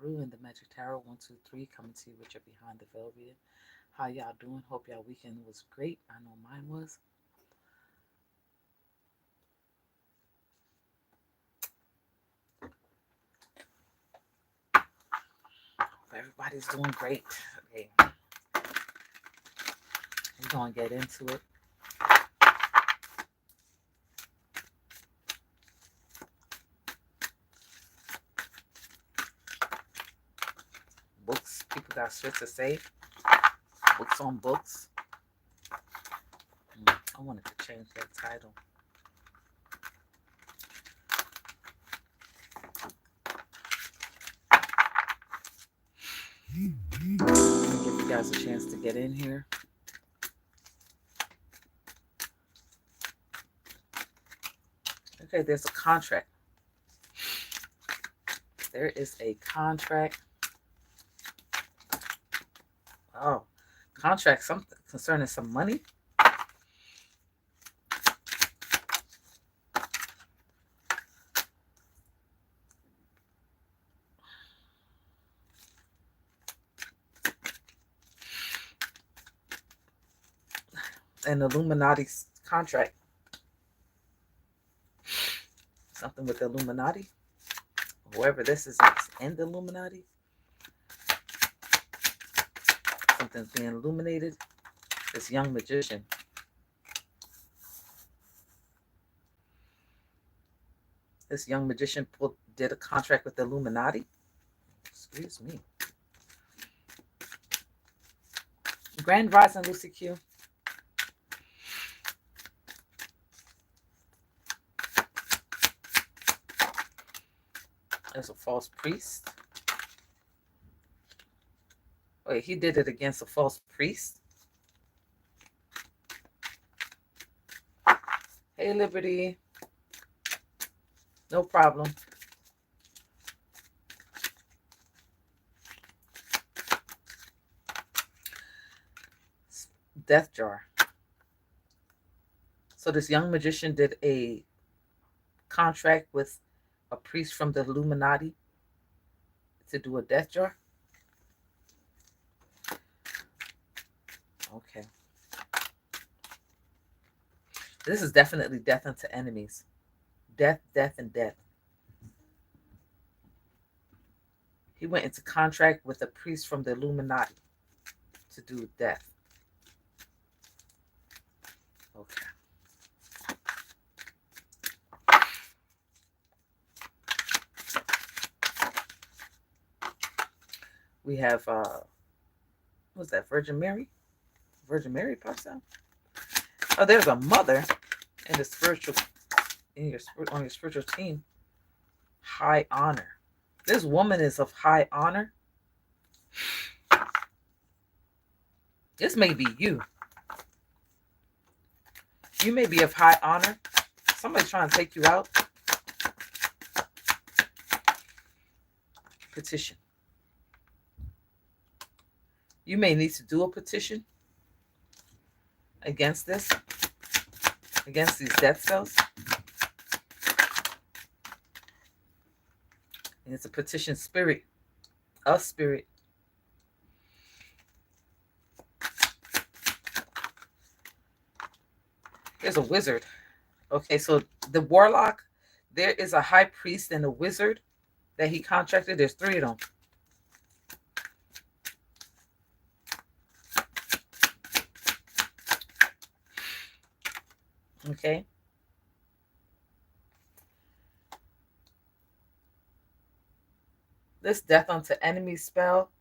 ROUE and the Magic Tarot 123 coming to you with your Behind the Veil reading. How y'all doing? Hope y'all weekend was great. I know mine was. Hope everybody's doing great. Okay. We're going to get into it. Books. People got shit to say. Books on books. I wanted to change that title. Give you guys a chance to get in here. Okay, there's a contract. There is a contract. Oh, contract, something concerning some money. An Illuminati contract. Something with the Illuminati. Whoever this is in the Illuminati. Something's being illuminated. This young magician. This young magician did a contract with the Illuminati. Excuse me. Grand Rising, Lucy Q. There's a false priest. Wait, he did it against a false priest? Hey, Liberty. No problem. Death jar. So this young magician did a contract with a priest from the Illuminati to do a death jar. Okay. This is definitely death unto enemies. Death, death, and death. He went into contract with a priest from the Illuminati to do death. Okay. We have, what's that, Virgin Mary? Virgin Mary pops out. Oh, there's a mother in the spiritual, on your spiritual team. High honor. This woman is of high honor. This may be you. You may be of high honor. Somebody's trying to take you out. Petition. You may need to do a petition against this, against these death cells. And it's a petition spirit, a spirit. There's a wizard. Okay, so the warlock, there is a high priest and a wizard that he contracted. There's 3 of them. Okay. This death unto enemy spell.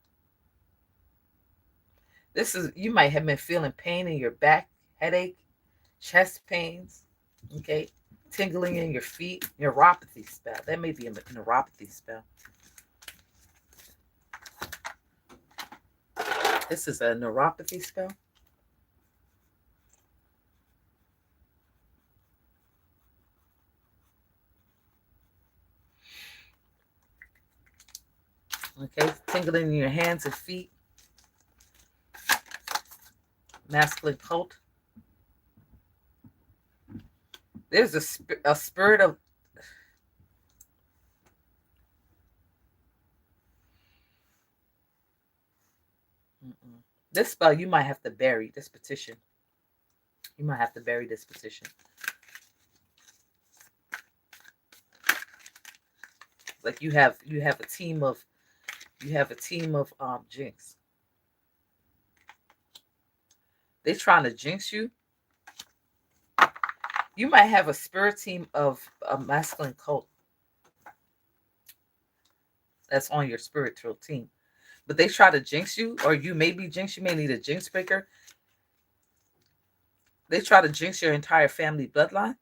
This is, you might have been feeling pain in your back, headache, chest pains, okay? Tingling in your feet, neuropathy spell. That may be a neuropathy spell. This is a neuropathy spell. Okay, tingling in your hands and feet. Masculine cult. There's a spirit of... This spell, you might have to bury this petition. You might have to bury this petition. Like you have a team of jinx. They're trying to jinx you. You might have a spirit team of a masculine cult that's on your spiritual team. But they try to jinx you, or you may be jinxed. You may need a jinx breaker. They try to jinx your entire family bloodline.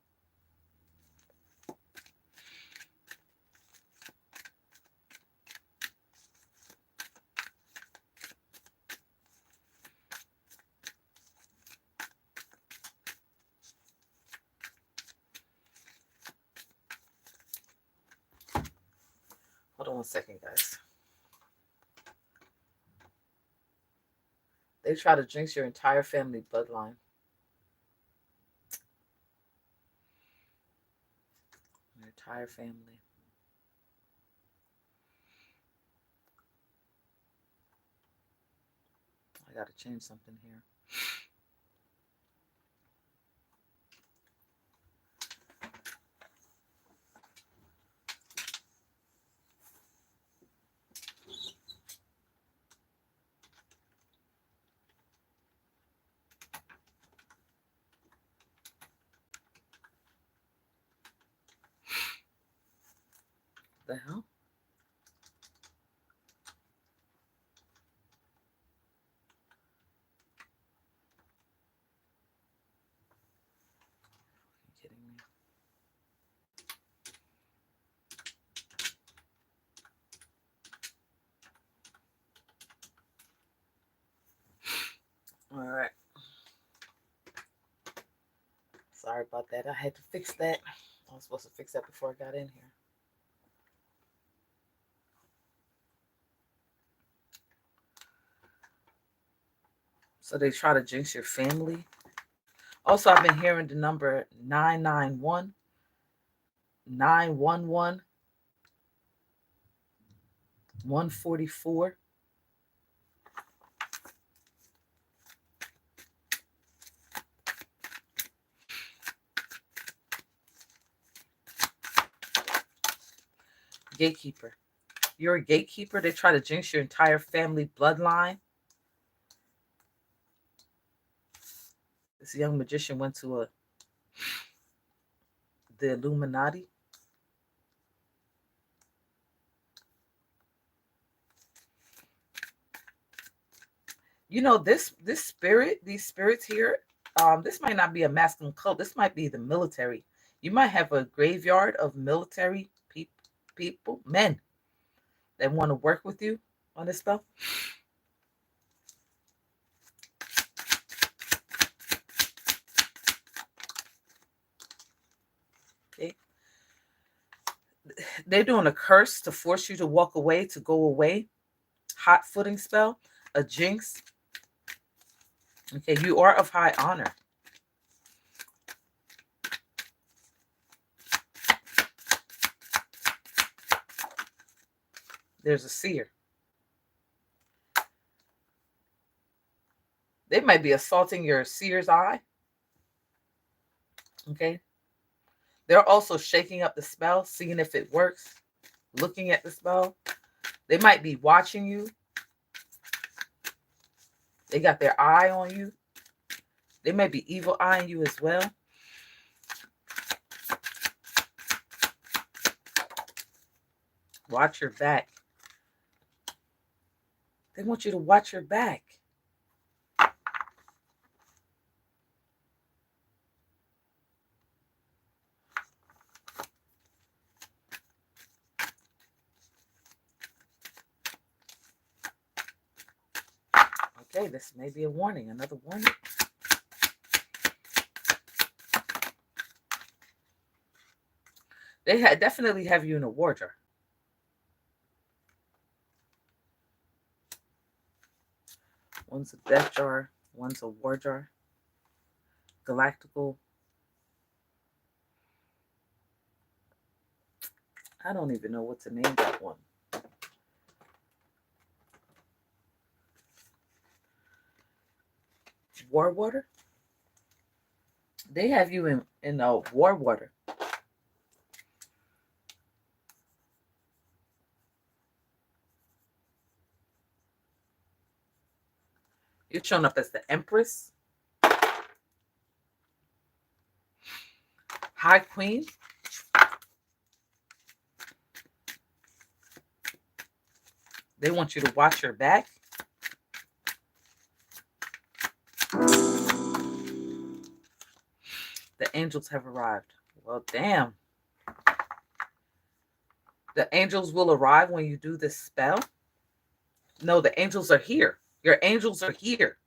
Hold on one second, guys. They try to jinx your entire family bloodline. Your entire family. I gotta change something here. The hell? Are you kidding me? All right. Sorry about that. I had to fix that. I was supposed to fix that before I got in here. So they try to jinx your family. Also, I've been hearing the number 991, 911, 144. Gatekeeper. You're a gatekeeper. They try to jinx your entire family bloodline. This young magician went to the Illuminati. You know, this spirit, these spirits here, this might not be a masculine cult. This might be the military. You might have a graveyard of military people, men that want to work with you on this stuff. Okay. They're doing a curse to force you to walk away, to go away. Hot footing spell, a jinx. Okay, you are of high honor. There's a seer. They might be assaulting your seer's eye. Okay. They're also shaking up the spell, seeing if it works, looking at the spell. They might be watching you. They got their eye on you. They might be evil eyeing you as well. Watch your back. They want you to watch your back. Okay, this may be a warning, another warning. They definitely have you in a war jar. One's a death jar, one's a war jar. Galactical. I don't even know what to name that one. war water. They have you in war water. You're showing up as the Empress, High Queen. They want you to watch your back. The angels have arrived. Well, damn. The angels will arrive when you do this spell. No, the angels are here. Your angels are here.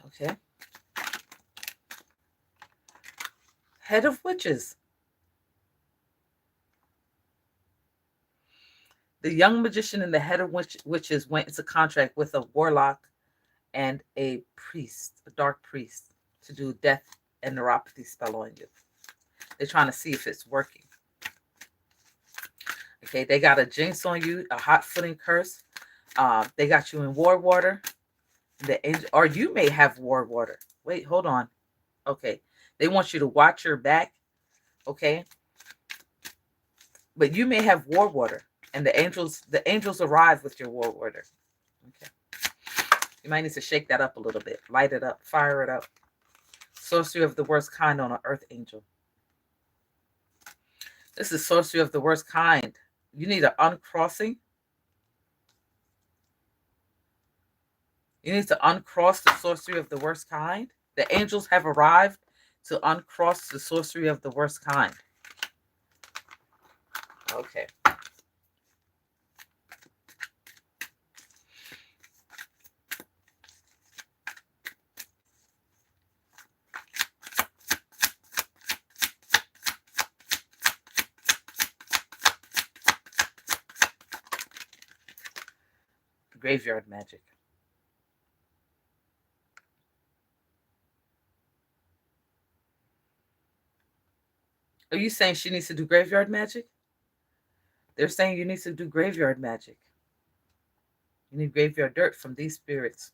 Okay. Head of witches. The young magician and the head of witches went into contract with a warlock and a priest, a dark priest, to do death and neuropathy spell on you. They're trying to see if it's working. Okay, they got a jinx on you, a hot footing curse. They got you in war water. The angel, or you may have war water. Wait, hold on. Okay, they want you to watch your back. Okay, but you may have war water, and the angels arrive with your war water. Okay, you might need to shake that up a little bit, light it up, fire it up. Sorcery of the worst kind on an earth angel. This is sorcery of the worst kind. You need an uncrossing. You need to uncross the sorcery of the worst kind. The angels have arrived to uncross the sorcery of the worst kind. Okay. Graveyard magic. Are you saying she needs to do graveyard magic? They're saying you need to do graveyard magic. You need graveyard dirt from these spirits.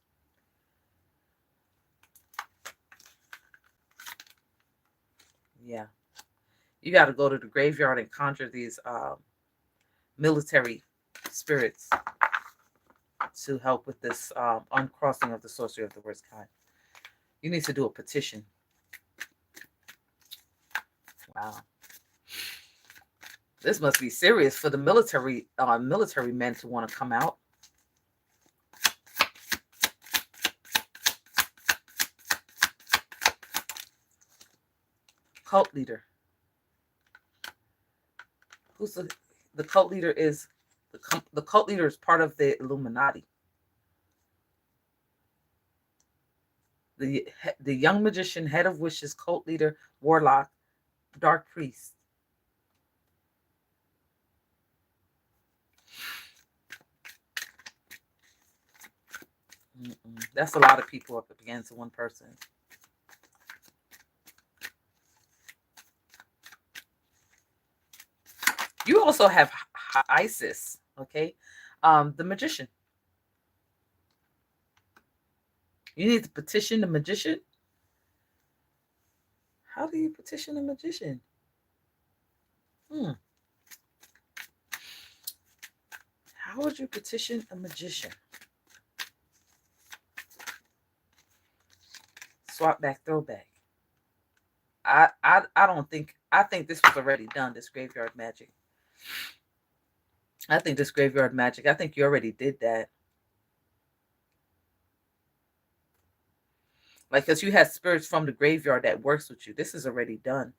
Yeah. You got to go to the graveyard and conjure these military spirits to help with this uncrossing of the sorcery of the worst kind. You need to do a petition. Wow. This must be serious for the military men to want to come out. Cult leader. Who's the cult leader? Is the cult leader is part of the Illuminati. The young magician, head of wishes, cult leader, warlock, dark priest. That's a lot of people up against one person. You also have Isis, okay? The magician. You need to petition the magician? How do you petition a magician? How would you petition a magician? Swap back, throwback. I don't think, I think this was already done, this graveyard magic. I think this graveyard magic, I think you already did that. Like, because you had spirits from the graveyard that works with you. This is already done.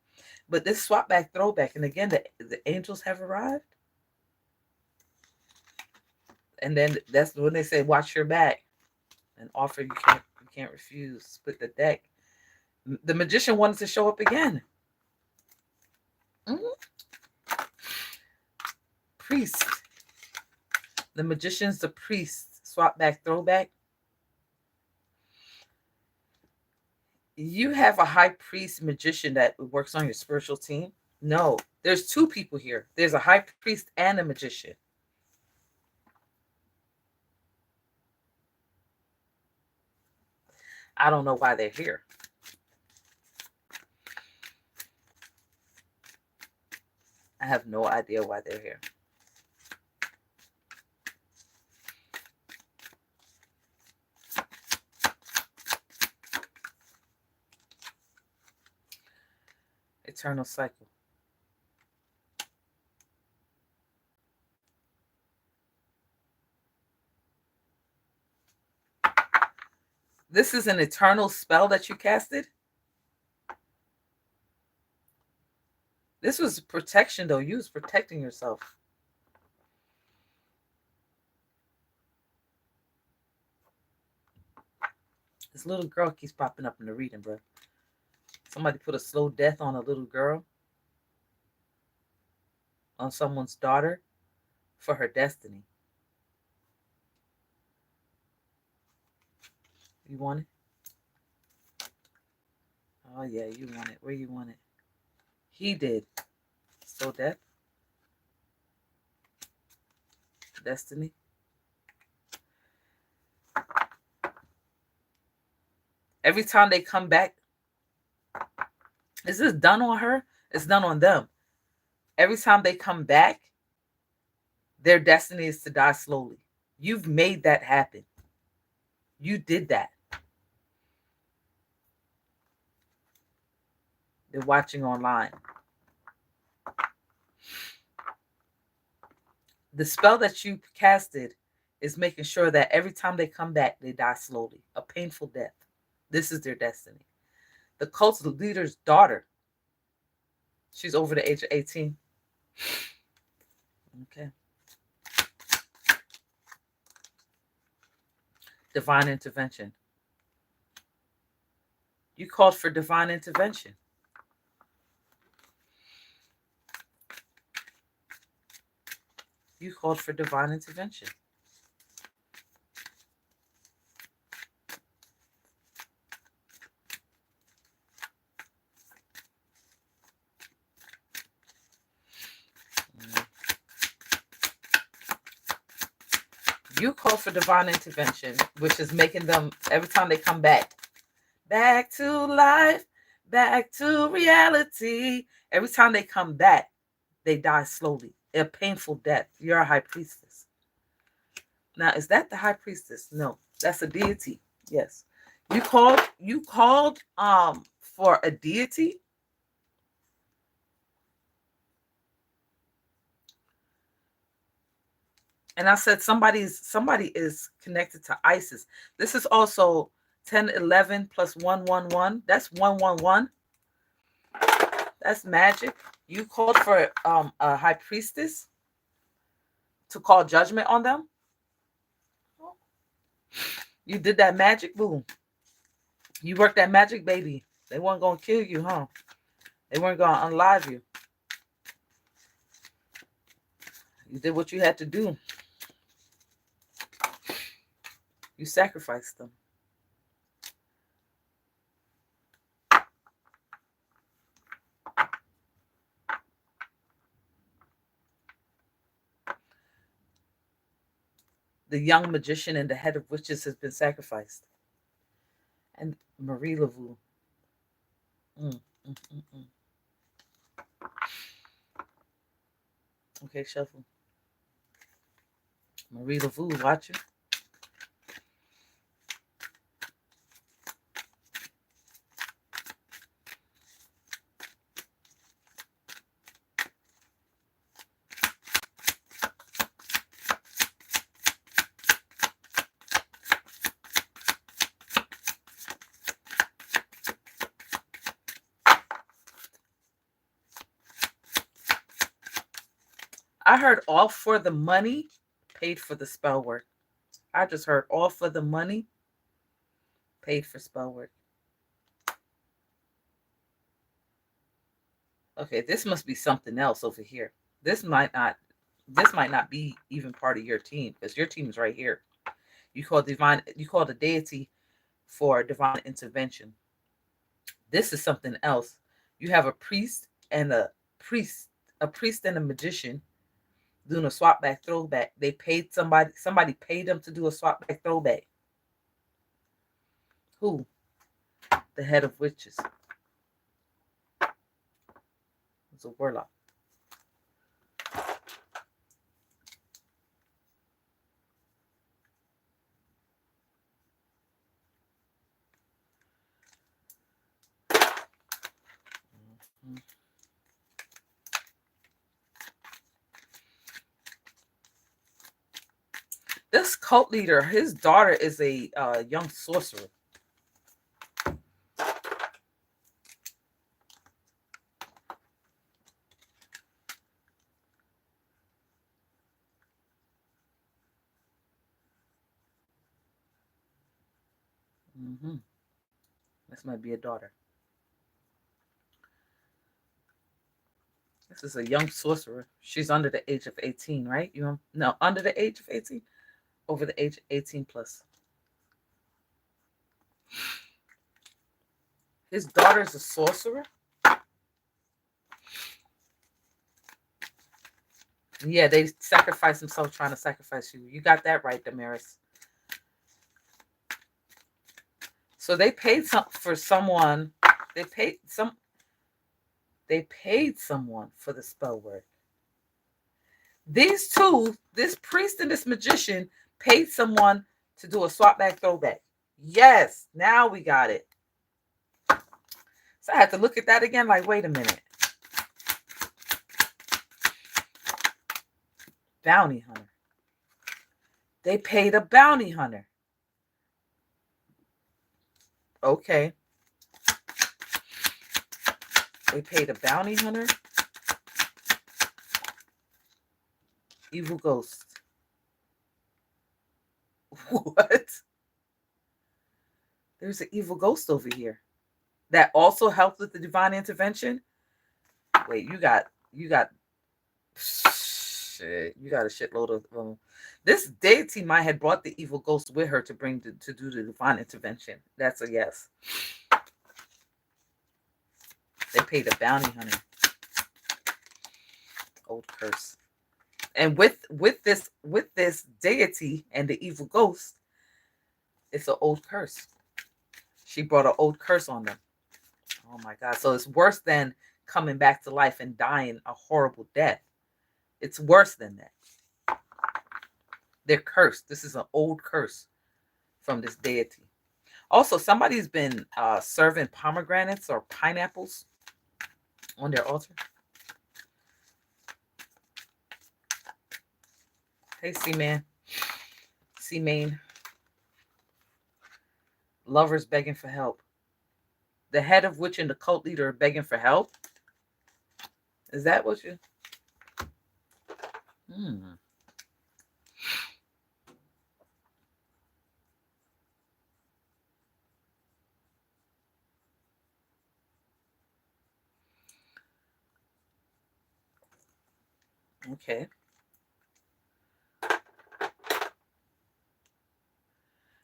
But this swap back, throwback, and again, the angels have arrived. And then that's when they say, watch your back. An offer you can't refuse. Split the deck. The magician wanted to show up again. Priest. The magician's the priest. Swap back, throwback. You have a high priest magician that works on your spiritual team? No, there's two people here. There's a high priest and a magician. I don't know why they're here. I have no idea why they're here. Eternal cycle. This is an eternal spell that you casted? This was protection, though. You was protecting yourself. This little girl keeps popping up in the reading, bro. Somebody put a slow death on a little girl. On someone's daughter for her destiny. You want it? Oh, yeah, you want it. Where you want it? He did. Slow death. Destiny. Every time they come back, is this done on her? It's done on them. Every time they come back, their destiny is to die slowly. You've made that happen. You did that. They're watching online. The spell that you casted is making sure that every time they come back, they die slowly. A painful death. This is their destiny. The cult's leader's daughter. She's over the age of 18. Okay. Divine intervention. You called for divine intervention. You called for divine intervention. You call for divine intervention, which is making them, every time they come back to life, back to reality. Every time they come back, they die slowly. A painful death. You're a high priestess. Now, is that the high priestess? No, that's a deity. Yes. You called for a deity. And I said somebody is connected to Isis. This is also 1011 plus 111. That's 111. That's magic. You called for a high priestess to call judgment on them. You did that magic, boom. You worked that magic, baby. They weren't gonna kill you, huh? They weren't gonna unalive you. You did what you had to do. You sacrificed them. The young magician and the head of witches has been sacrificed. And Marie Laveau. Okay, shuffle. Marie Laveau watching. I heard all for the money, paid for the spell work. I just heard all for the money, paid for spell work. Okay, this must be something else over here. This might not be even part of your team, because your team is right here. You call the deity for divine intervention. This is something else. You have a priest and a magician doing a swap back throwback. They paid somebody paid them to do a swap back throwback. Who? The head of witches. It's a warlock. This cult leader, his daughter is a young sorcerer. This might be a daughter. This is a young sorcerer. She's under the age of 18, right? You know, no, under the age of 18, over the age of 18 plus. His daughter's a sorcerer. Yeah, they sacrifice themselves trying to sacrifice you. You got that right, Damaris. So they paid for someone. They paid someone for the spell work. These two, this priest and this magician, paid someone to do a swap back throwback. Yes, now we got it. So I had to look at that again, like, wait a minute. Bounty hunter. They paid a bounty hunter. Okay. They paid a bounty hunter. Evil ghost. What? There's an evil ghost over here that also helped with the divine intervention. Wait, you got shit. You got a shitload of this deity might have brought the evil ghost with her to do the divine intervention. That's a yes. They paid a bounty hunter. Old curse. And with this deity and the evil ghost, it's an old curse. She brought an old curse on them. Oh my God. So it's worse than coming back to life and dying a horrible death. It's worse than that. They're cursed. This is an old curse from this deity. Also, somebody's been serving pomegranates or pineapples on their altar. Hey, Seaman. Seaman. Lovers begging for help. The head of witch and the cult leader are begging for help. Is that what you... Okay.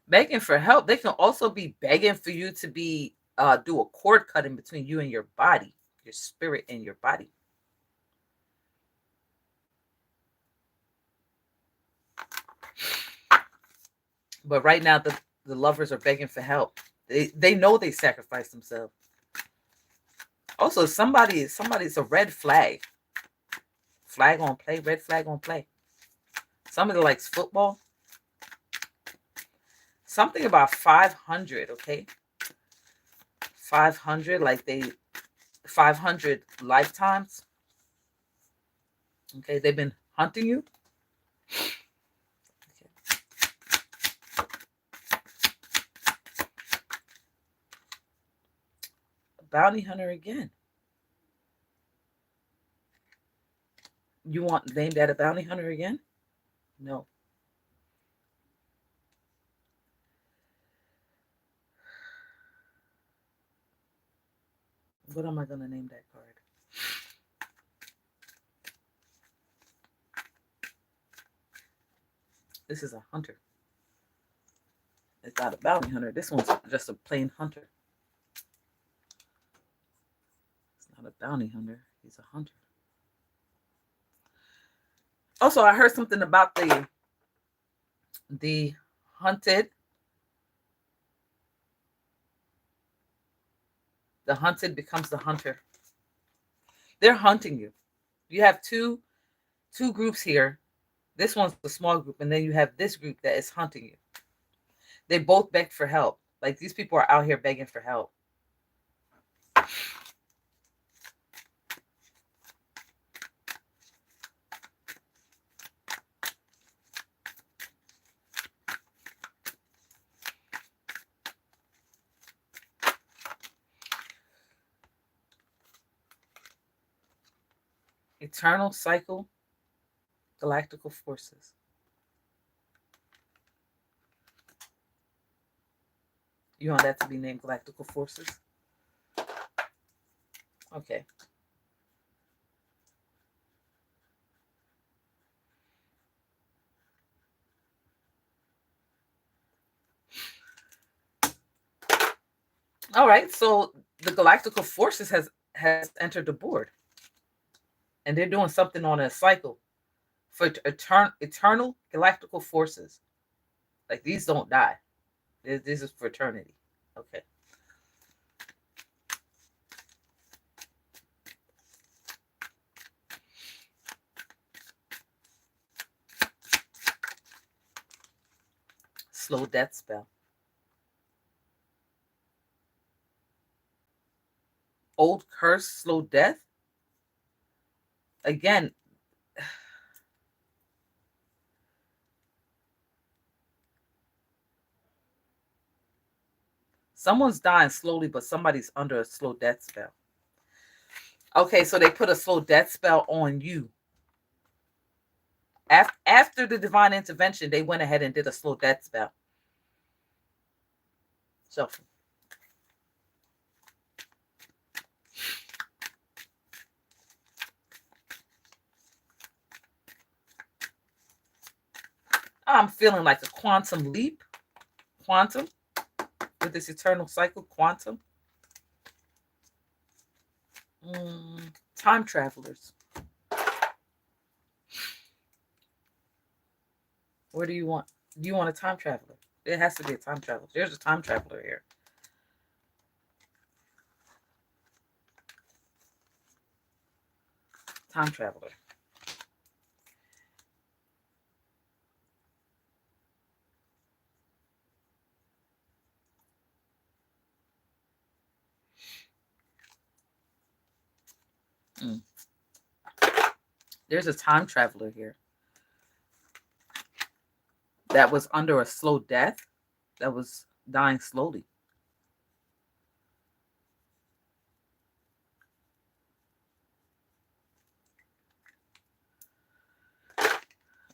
Begging for help. They can also be begging for you to be do a cord cutting between you and your body, your spirit and your body. But right now, the lovers are begging for help. They know they sacrificed themselves. Also, somebody's a red flag. Flag on play, red flag on play. Somebody likes football. Something about 500, okay? 500, like 500 lifetimes. Okay, they've been hunting you. Bounty hunter again. You want named that a bounty hunter again? No. What am I going to name that card? This is a hunter. It's not a bounty hunter. This one's just a plain hunter. It's not a bounty hunter. He's a hunter. Also, I heard something about the hunted. The hunted becomes the hunter. They're hunting you. You have two groups here. This one's the small group, and then you have this group that is hunting you. They both beg for help. Like, these people are out here begging for help. Eternal cycle, galactical forces. You want that to be named galactical forces? Okay. All right, so the galactical forces has entered the board. And they're doing something on a cycle for eternal galactical forces. Like, these don't die. This is for eternity. Okay. Slow death spell. Old curse, slow death. Again, someone's dying slowly, but somebody's under a slow death spell. Okay, so they put a slow death spell on you. After the divine intervention, they went ahead and did a slow death spell. So I'm feeling like a quantum leap. Quantum. With this eternal cycle, quantum. Time travelers. What do you want? Do you want a time traveler? It has to be a time traveler. There's a time traveler here. Time traveler. There's a time traveler here that was under a slow death, that was dying slowly.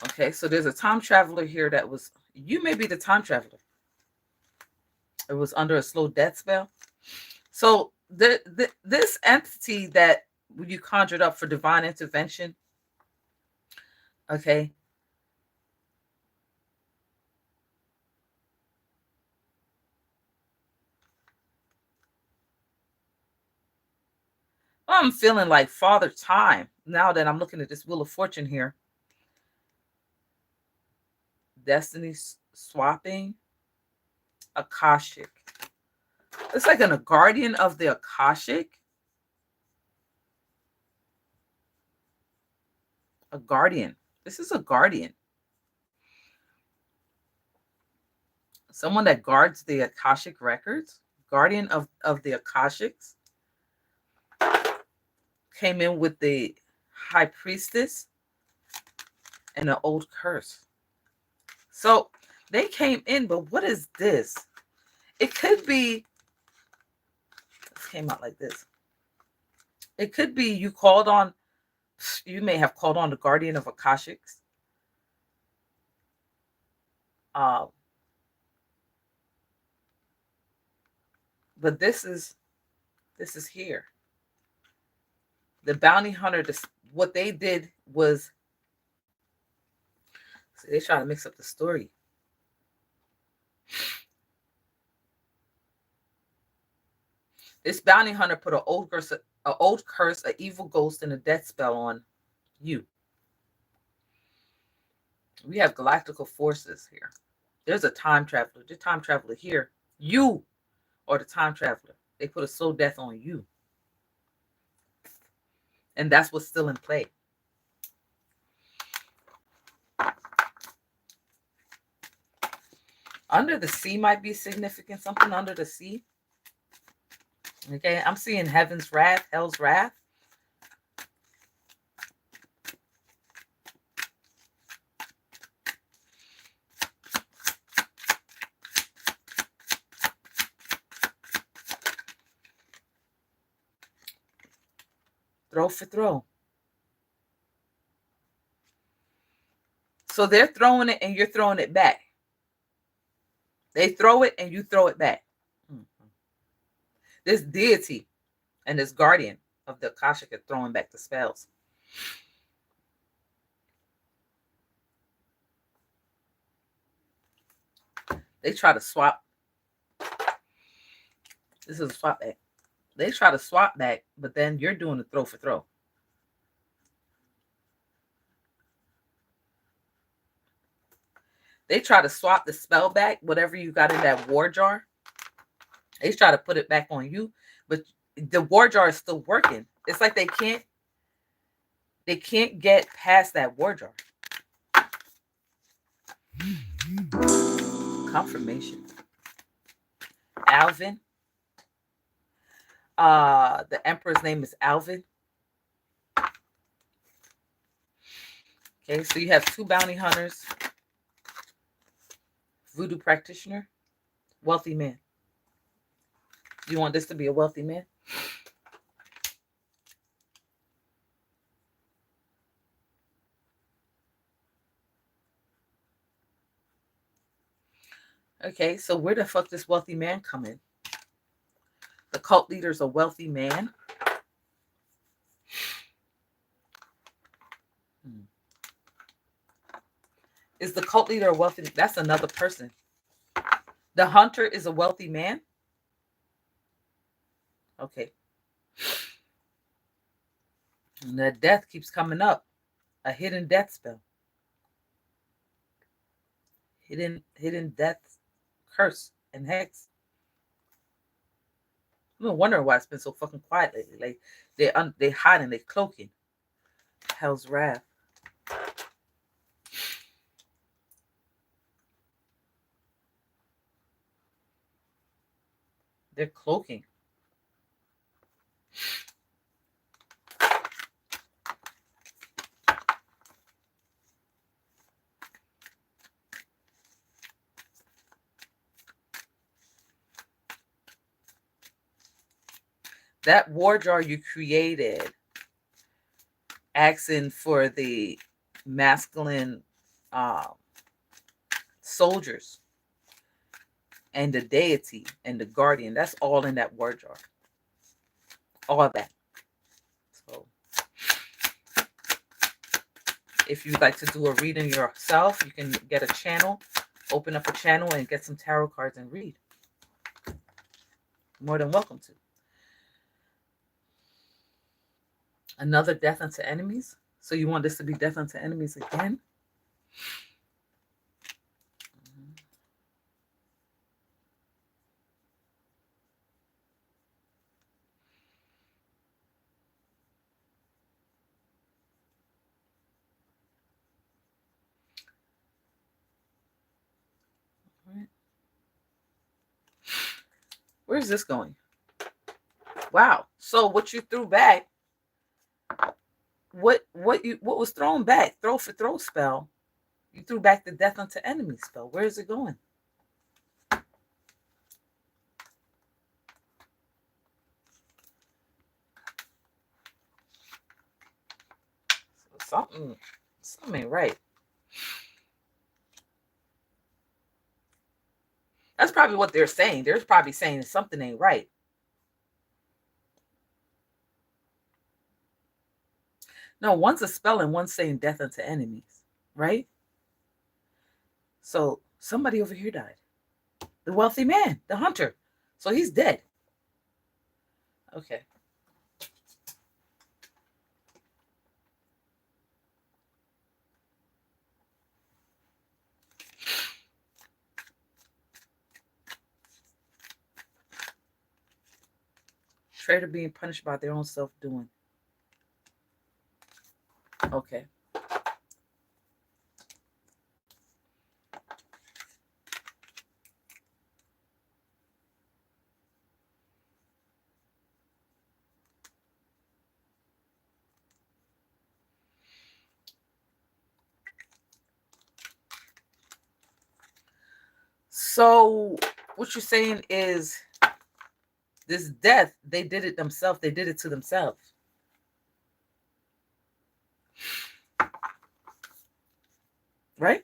Okay, so there's a time traveler here that was, you may be the time traveler. It was under a slow death spell. So this entity that you conjured up for divine intervention, okay, I'm feeling like Father Time now that I'm looking at this Wheel of Fortune here. Destiny swapping, Akashic. It's like a guardian of the Akashic. A guardian. This is a guardian. Someone that guards the Akashic records. Guardian of the Akashics. Came in with the High Priestess and an old curse. So they came in, but what is this? It could be, this came out like this. It could be you may have called on the guardian of Akashics. But this is here. The bounty hunter, what they did was, see, they try to mix up the story. This bounty hunter put an old curse, an evil ghost, and a death spell on you. We have galactical forces here. There's a time traveler. The time traveler here. You are the time traveler. They put a slow death on you. And that's what's still in play. Under the sea might be significant. Something under the sea. Okay, I'm seeing heaven's wrath, hell's wrath. Throw for throw. So they're throwing it and you're throwing it back. They throw it and you throw it back. This deity and this guardian of the Akashic are throwing back the spells. They try to swap. This is a swap back. They try to swap back, but then you're doing the throw for throw. They try to swap the spell back, whatever you got in that war jar. They try to put it back on you, but the war jar is still working. It's like they can't get past that war jar. Confirmation. Alvin. The emperor's name is Alvin. Okay, so you have 2 bounty hunters. Voodoo practitioner. Wealthy man. You want this to be a wealthy man? Okay, so where the fuck does wealthy man come in? The cult leader's a wealthy man. Is the cult leader a wealthy? That's another person. The hunter is a wealthy man. Okay. And that death keeps coming up. A hidden death spell. Hidden death curse and hex. I'm wondering why it's been so fucking quiet lately. Like they hiding, they cloaking. Hell's wrath. They're cloaking. That war jar you created, asking for the masculine soldiers and the deity and the guardian, that's all in that war jar. All of that. So if you'd like to do a reading yourself, you can get a channel, open up a channel and get some tarot cards and read. More than welcome to. Another death unto enemies. So you want this to be death unto enemies again? All right. Where's this going? Wow. So what you threw back, what was thrown back? Throw for throw spell. You threw back the death unto enemy spell. Where is it going? Something ain't right. That's probably what they're saying. They're probably saying something ain't right. No, one's a spell and one's saying death unto enemies, right? So somebody over here died. The wealthy man, the hunter. So he's dead. Okay. Traitor being punished by their own self-doing. Okay. So what you're saying is this death, they did it themselves. They did it to themselves. Right?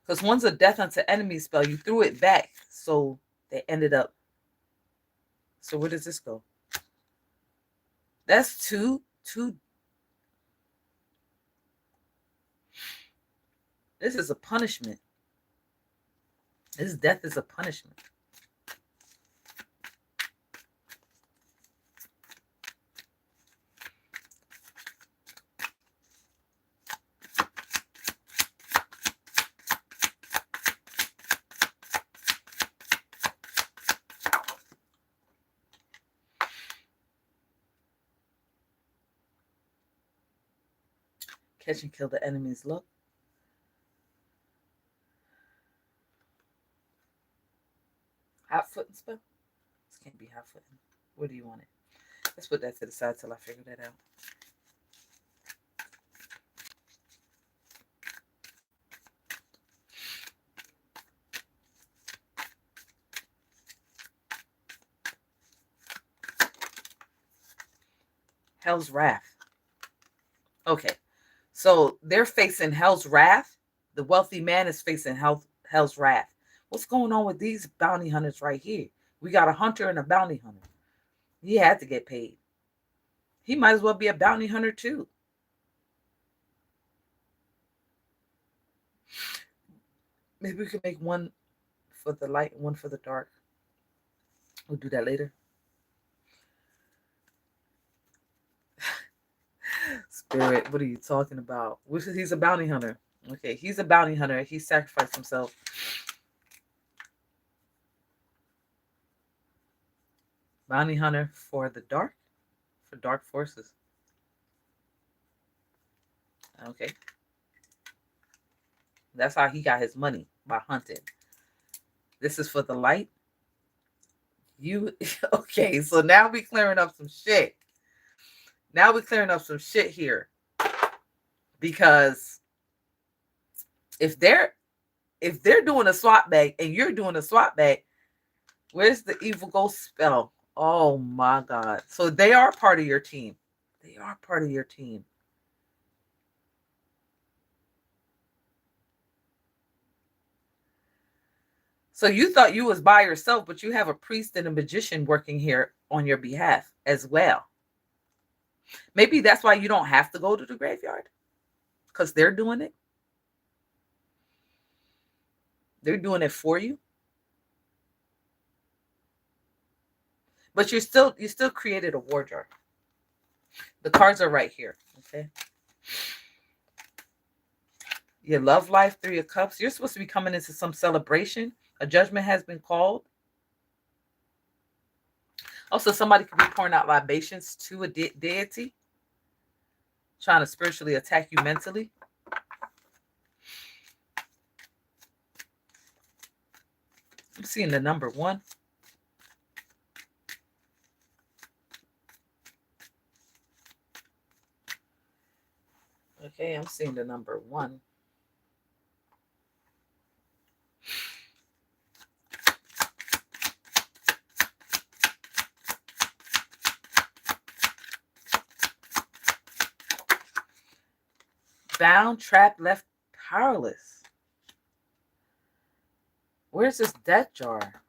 Because one's a death unto enemy spell. You threw it back. So they ended up. So where does this go? That's two. This is a punishment. This death is a punishment. Catch and kill the enemy's look. Hot footing spell? This can't be hot footing. Where do you want it? Let's put that to the side till I figure that out. Hell's Wrath. Okay. So they're facing Hell's Wrath. The wealthy man is facing Hell's Wrath. What's going on with these bounty hunters right here? We got a hunter and a bounty hunter. He had to get paid. He might as well be a bounty hunter too. Maybe we could make one for the light and one for the dark. We'll do that later. Spirit, what are you talking about? He's a bounty hunter. Okay, he's a bounty hunter. He sacrificed himself. Bounty hunter for the dark? For dark forces. Okay. That's how he got his money, by hunting. This is for the light. Okay, so now we clearing up some shit. Now we're clearing up some shit here. Because if they're doing a swap bag and you're doing a swap bag, where's the evil ghost spell? Oh my God. So they are part of your team. They are part of your team. So you thought you was by yourself, but you have a priest and a magician working here on your behalf as well. Maybe that's why you don't have to go to the graveyard. Because they're doing it. They're doing it for you. But you still created a war jar. The cards are right here. Okay. Your love life, 3 of Cups. You're supposed to be coming into some celebration. A judgment has been called. Also, somebody could be pouring out libations to a deity. Trying to spiritually attack you mentally. I'm seeing the number 1. Okay, I'm seeing the number 1. Bound, trapped, left powerless. Where's this death jar?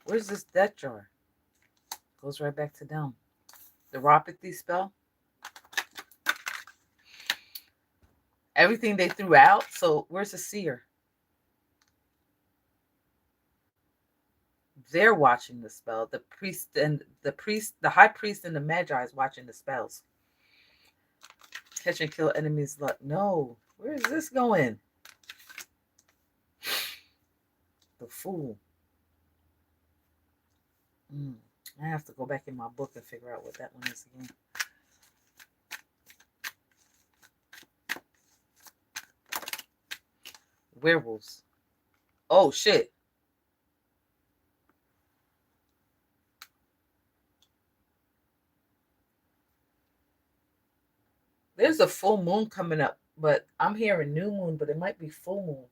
Where's this death jar? Goes right back to down. The Ropathy spell. Everything they threw out. So where's the seer? They're watching the spell. The high priest and the magi is watching the spells. Catch and kill enemies. No. Where is this going? The Fool. I have to go back in my book and figure out what that one is again. Werewolves. Oh, shit. There's a full moon coming up, but I'm hearing new moon, but it might be full moon.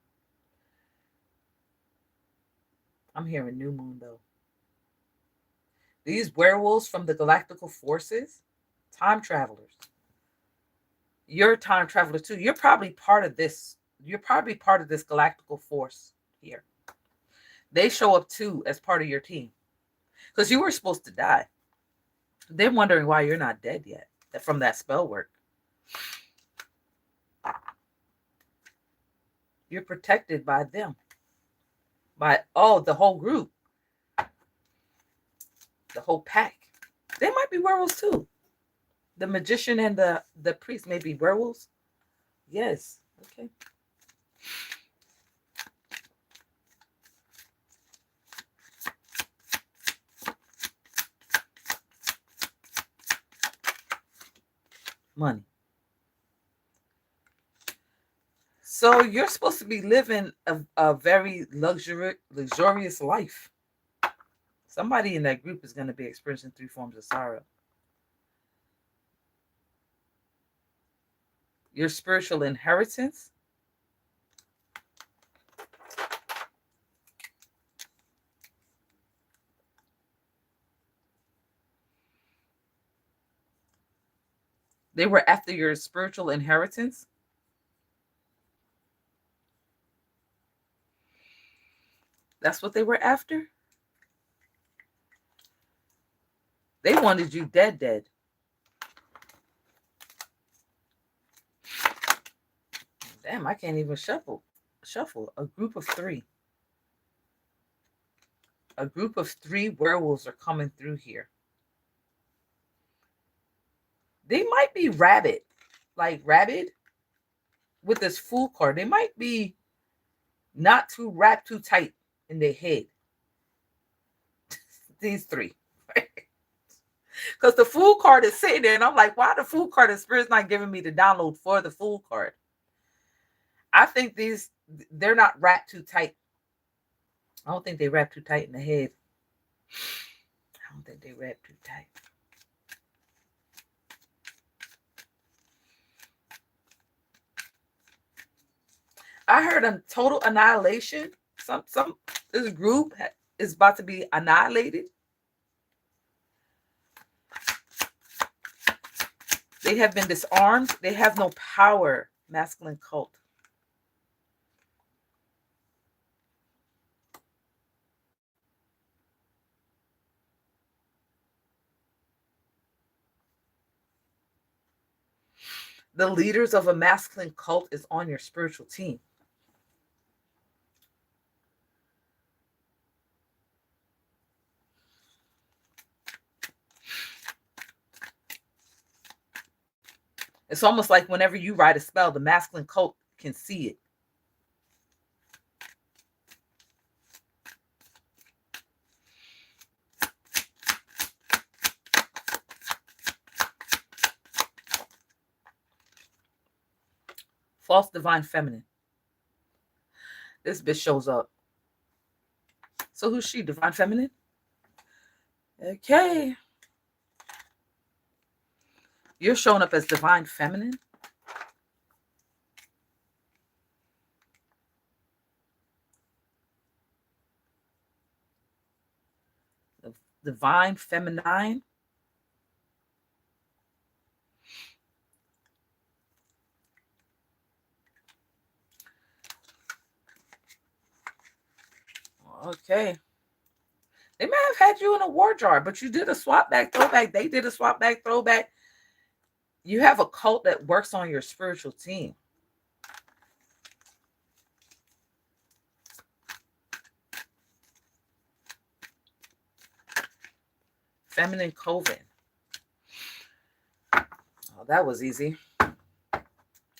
I'm hearing new moon, though. These werewolves from the Galactical forces, time travelers. You're a time traveler, too. You're probably part of this. You're probably part of this Galactical force here. They show up, too, as part of your team. Because you were supposed to die. They're wondering why you're not dead yet from that spell work. You're protected by them. By, the whole group. The whole pack. They might be werewolves too. The magician and the priest may be werewolves. Yes. Okay. Money. So you're supposed to be living a very luxurious life. Somebody in that group is going to be experiencing 3 forms of sorrow. Your spiritual inheritance. They were after your spiritual inheritance. That's what they were after. They wanted you dead. Damn, I can't even shuffle. A group of 3. A group of 3 werewolves are coming through here. They might be rabid with this Fool card. They might be not too wrapped too tight in their head. These 3. Because the Fool card is sitting there, and I'm like, why the Fool card? And Spirit's not giving me the download for the Fool card. I think they're not wrapped too tight. I don't think they wrap too tight in the head. I don't think they wrap too tight. I heard a total annihilation. This group is about to be annihilated. They have been disarmed. They have no power. Masculine cult. The leaders of a masculine cult is on your spiritual team. It's almost like whenever you write a spell, the masculine cult can see it. False divine feminine. This bitch shows up. So who's she? Divine feminine? Okay. You're showing up as divine feminine? Divine feminine? Okay. They may have had you in a war jar, but you did a swap back, throwback. They did a swap back, throwback. You have a cult that works on your spiritual team. Feminine coven. Oh, that was easy.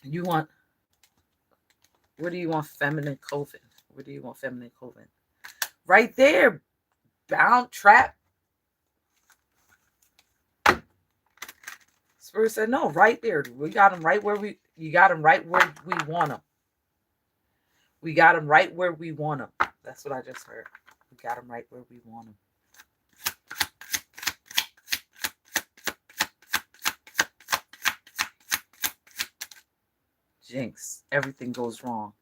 You want, where do you want feminine coven? Where do you want feminine coven? Right there. Bound, trap, Spirit said, no, right there. We got him right where you got him right where we want him. We got him right where we want him. That's what I just heard. We got him right where we want him. Jinx. Everything goes wrong.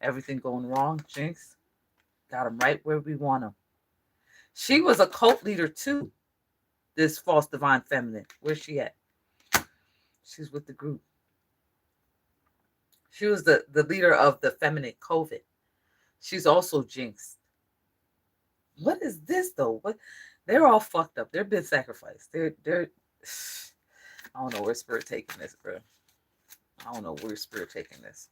Everything going wrong, Jinx. Got him right where we want him. She was a cult leader too. This false divine feminine. Where's she at? She's with the group. She was the leader of the feminine COVID. She's also jinxed. What is this though? What? They're all fucked up. They're been sacrificed. They're I don't know where Spirit taking this, bro. I don't know where Spirit taking this.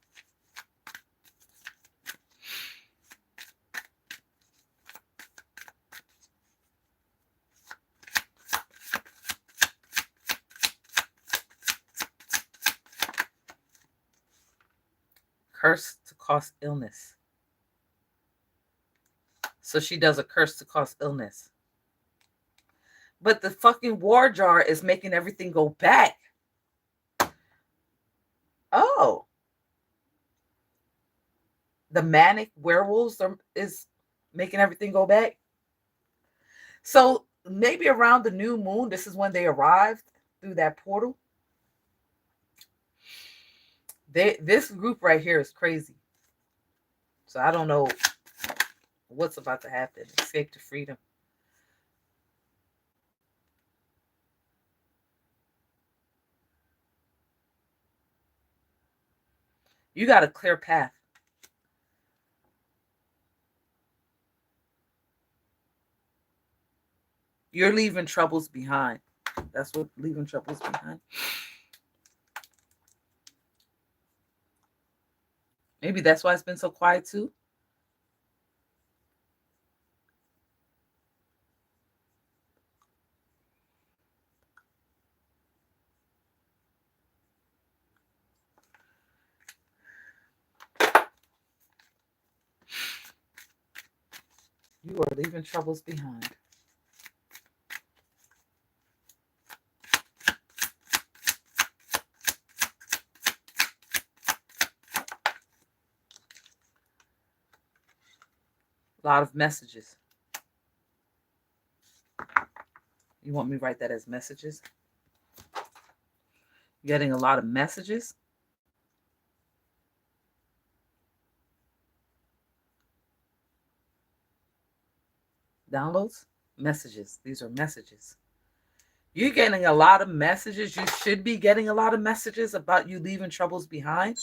Curse to cause illness. So she does a curse to cause illness. But the fucking war jar is making everything go back. Oh. The manic werewolves is making everything go back. So maybe around the new moon, this is when they arrived through that portal. This group right here is crazy. So I don't know what's about to happen. Escape to freedom. You got a clear path. You're leaving troubles behind. That's what leaving troubles behind. Maybe that's why it's been so quiet too. You are leaving troubles behind. A lot of messages. You want me to write that as messages? Getting a lot of messages. Downloads, messages. These are messages. You're getting a lot of messages. You should be getting a lot of messages about you leaving troubles behind.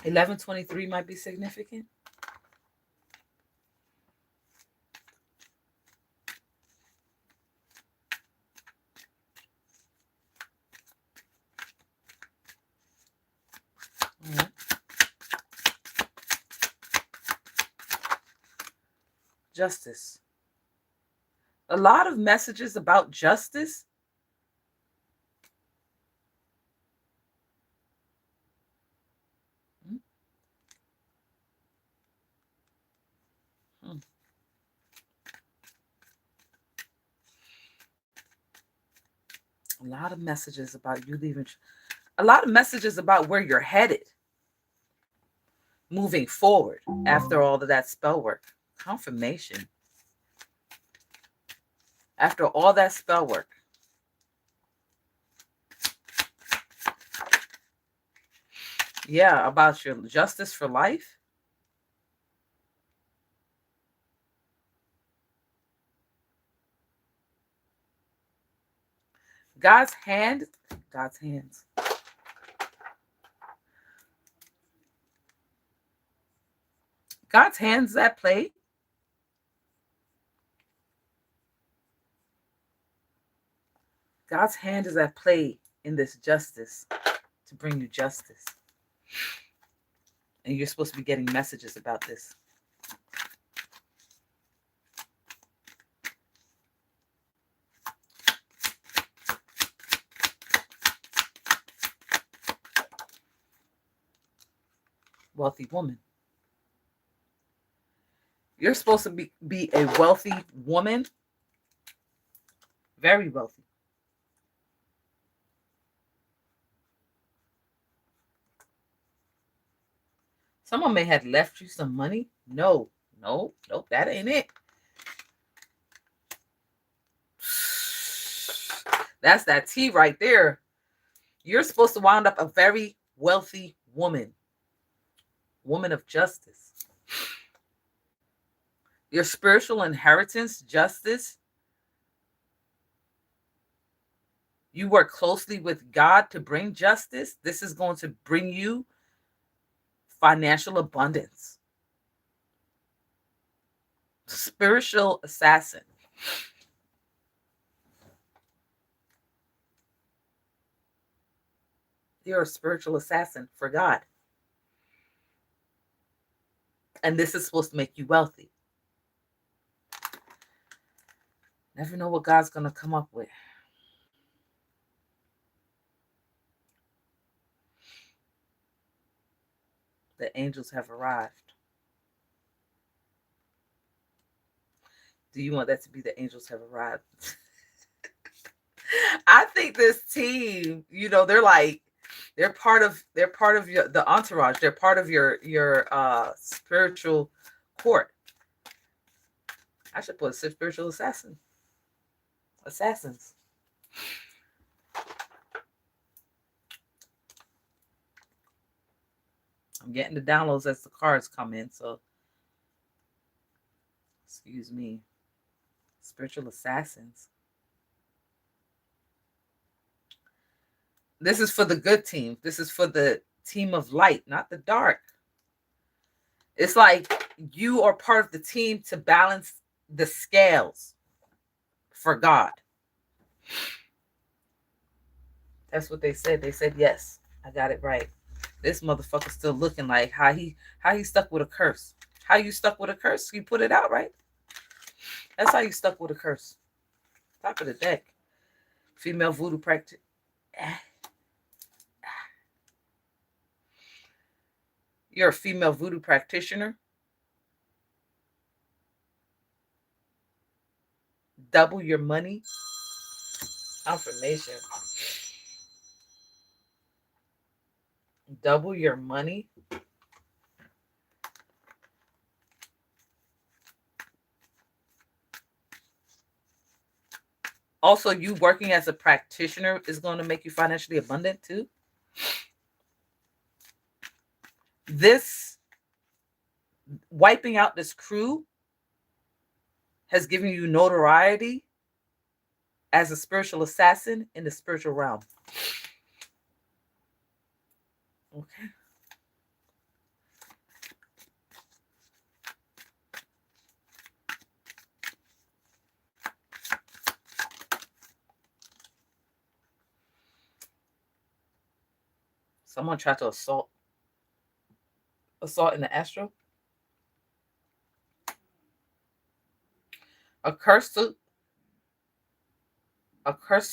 $11.23 might be significant. Right. Justice. A lot of messages about justice. A lot of messages about you leaving. A lot of messages about where you're headed. Moving forward after all of that spell work. Confirmation. After all that spell work. Yeah, about your justice for life. God's hands. God's hands at play. God's hand is at play in this justice to bring you justice. And you're supposed to be getting messages about this. Wealthy woman. You're supposed to be a wealthy woman. Very wealthy. Someone may have left you some money. No, that ain't it. That's that tea right there. You're supposed to wind up a very wealthy woman. Woman of justice. Your spiritual inheritance, justice. You work closely with God to bring justice. This is going to bring you financial abundance. Spiritual assassin. You're a spiritual assassin for God. And this is supposed to make you wealthy. Never know what God's going to come up with. The angels have arrived. Do you want that to be the angels have arrived? I think this team, they're part of the entourage. They're part of your spiritual court. I should put a spiritual assassin. Assassins. I'm getting the downloads as the cards come in, so excuse me. Spiritual assassins. This is for the good team. This is for the team of light, not the dark. It's like you are part of the team to balance the scales for God. That's what they said. They said, yes, I got it right. This motherfucker's still looking like how he stuck with a curse. How you stuck with a curse? You put it out, right? That's how you stuck with a curse. Top of the deck. Female voodoo practice. You're a female voodoo practitioner. Double your money. Confirmation. Double your money. Also, you working as a practitioner is going to make you financially abundant too. This wiping out this crew has given you notoriety as a spiritual assassin in the spiritual realm. Okay. Someone tried to assault in the astral. A curse to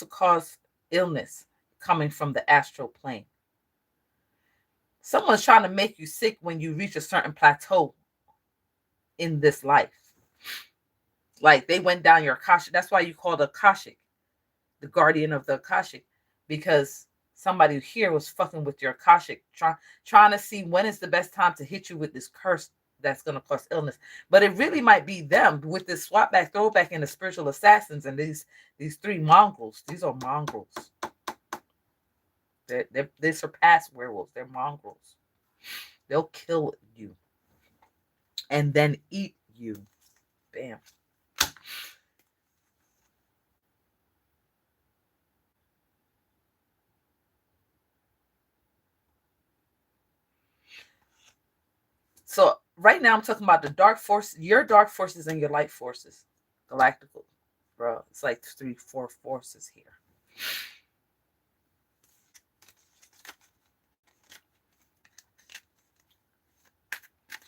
cause illness coming from the astral plane. Someone's trying to make you sick when you reach a certain plateau in this life. Like they went down your Akashic. That's why you call the Akashic, the guardian of the Akashic, because somebody here was fucking with your Akashic, trying to see when is the best time to hit you with this curse that's going to cause illness. But it really might be them with this swap back, throwback in the spiritual assassins and these three mongrels. These are mongrels. They surpass werewolves. They're mongrels. They'll kill you and then eat you. Bam. So right now I'm talking about the dark force, your dark forces and your light forces. Galactical. Bro, it's like 3-4 forces here.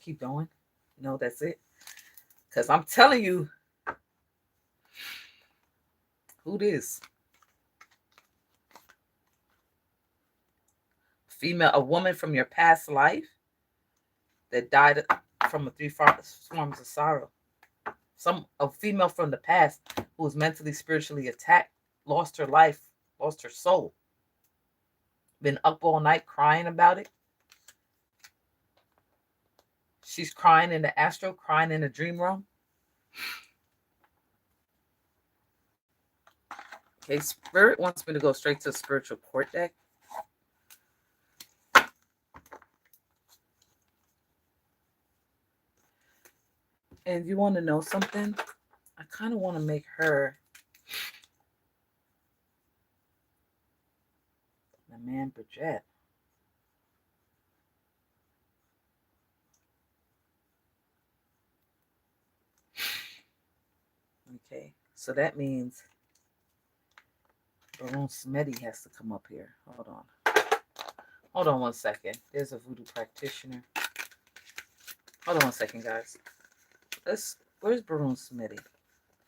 Keep going. No, that's it. Because I'm telling you who this. Female, a woman from your past life that died from a three forms of sorrow. A female from the past who was mentally, spiritually attacked, lost her life, lost her soul. Been up all night crying about it. She's crying in the astral, crying in the dream realm. Okay, Spirit wants me to go straight to the spiritual court deck. And you want to know something? I kind of want to make her the man Bridget. Okay, so that means Baron Smetty has to come up here. Hold on. Hold on 1 second. There's a voodoo practitioner. Hold on 1 second, guys. Where's Baron Smetty?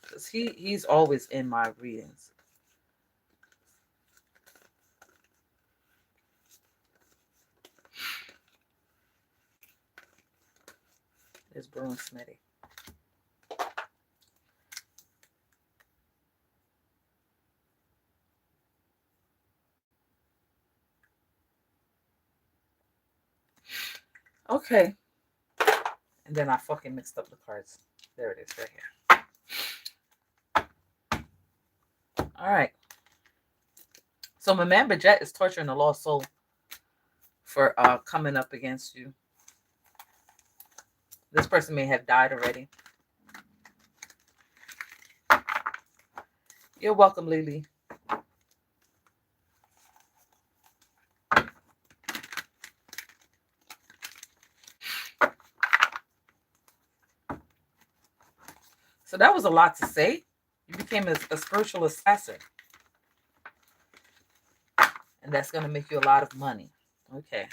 Because he's always in my readings. There's Baron Smetty. Okay. And then I fucking mixed up the cards. There it is, right here. All right. So my man Bridget is torturing the lost soul for coming up against you. This person may have died already. You're welcome, Lily. So that was a lot to say. You became a spiritual assassin. And that's going to make you a lot of money. Okay.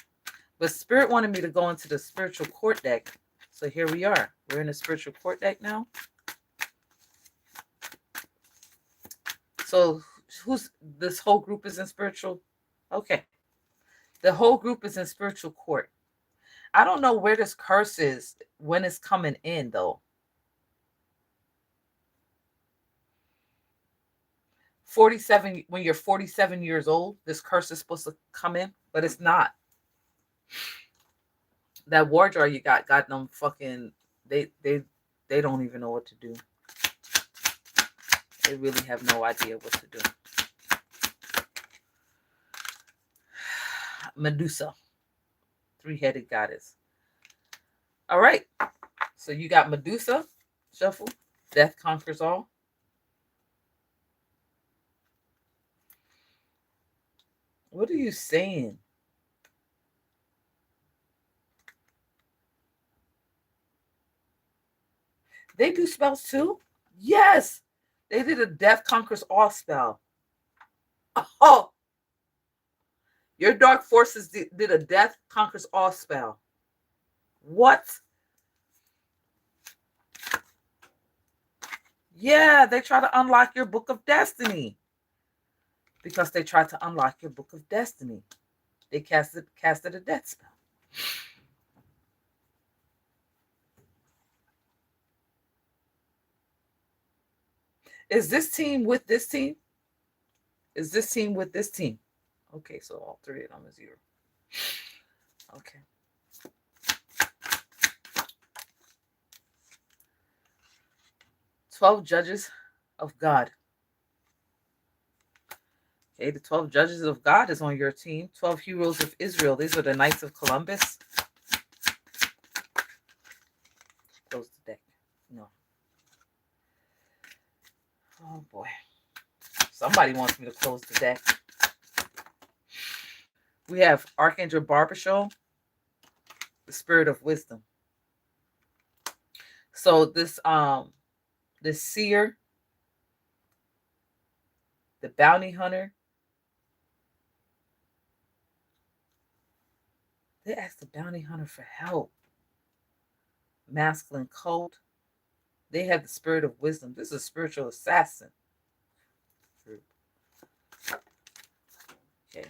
But Spirit wanted me to go into the spiritual court deck. So here we are. We're in the spiritual court deck now. So who's this whole group is in spiritual? Okay. The whole group is in spiritual court. I don't know where this curse is when it's coming in, though. 47, when you're 47 years old, this curse is supposed to come in, but it's not. That wardrobe you got them fucking, they don't even know what to do. They really have no idea what to do. Medusa, three-headed goddess. All right, so you got Medusa, shuffle, death conquers all. What are you saying? They do spells too? Yes. They did a death conquers all spell. Oh. Your dark forces did a death conquers all spell. What? Yeah, they try to unlock your book of destiny. Because they tried to unlock your book of destiny. They casted a death spell. Is this team with this team? Is this team with this team? Okay, so all three of them is 0. Okay. "12 judges of God." Okay, the 12 judges of God is on your team. 12 heroes of Israel. These are the Knights of Columbus. Close the deck. No. Oh boy. Somebody wants me to close the deck. We have Archangel Barbasol, the spirit of wisdom. So this seer, the bounty hunter, they asked the bounty hunter for help. Masculine cult. They have the spirit of wisdom. This is a spiritual assassin. Okay.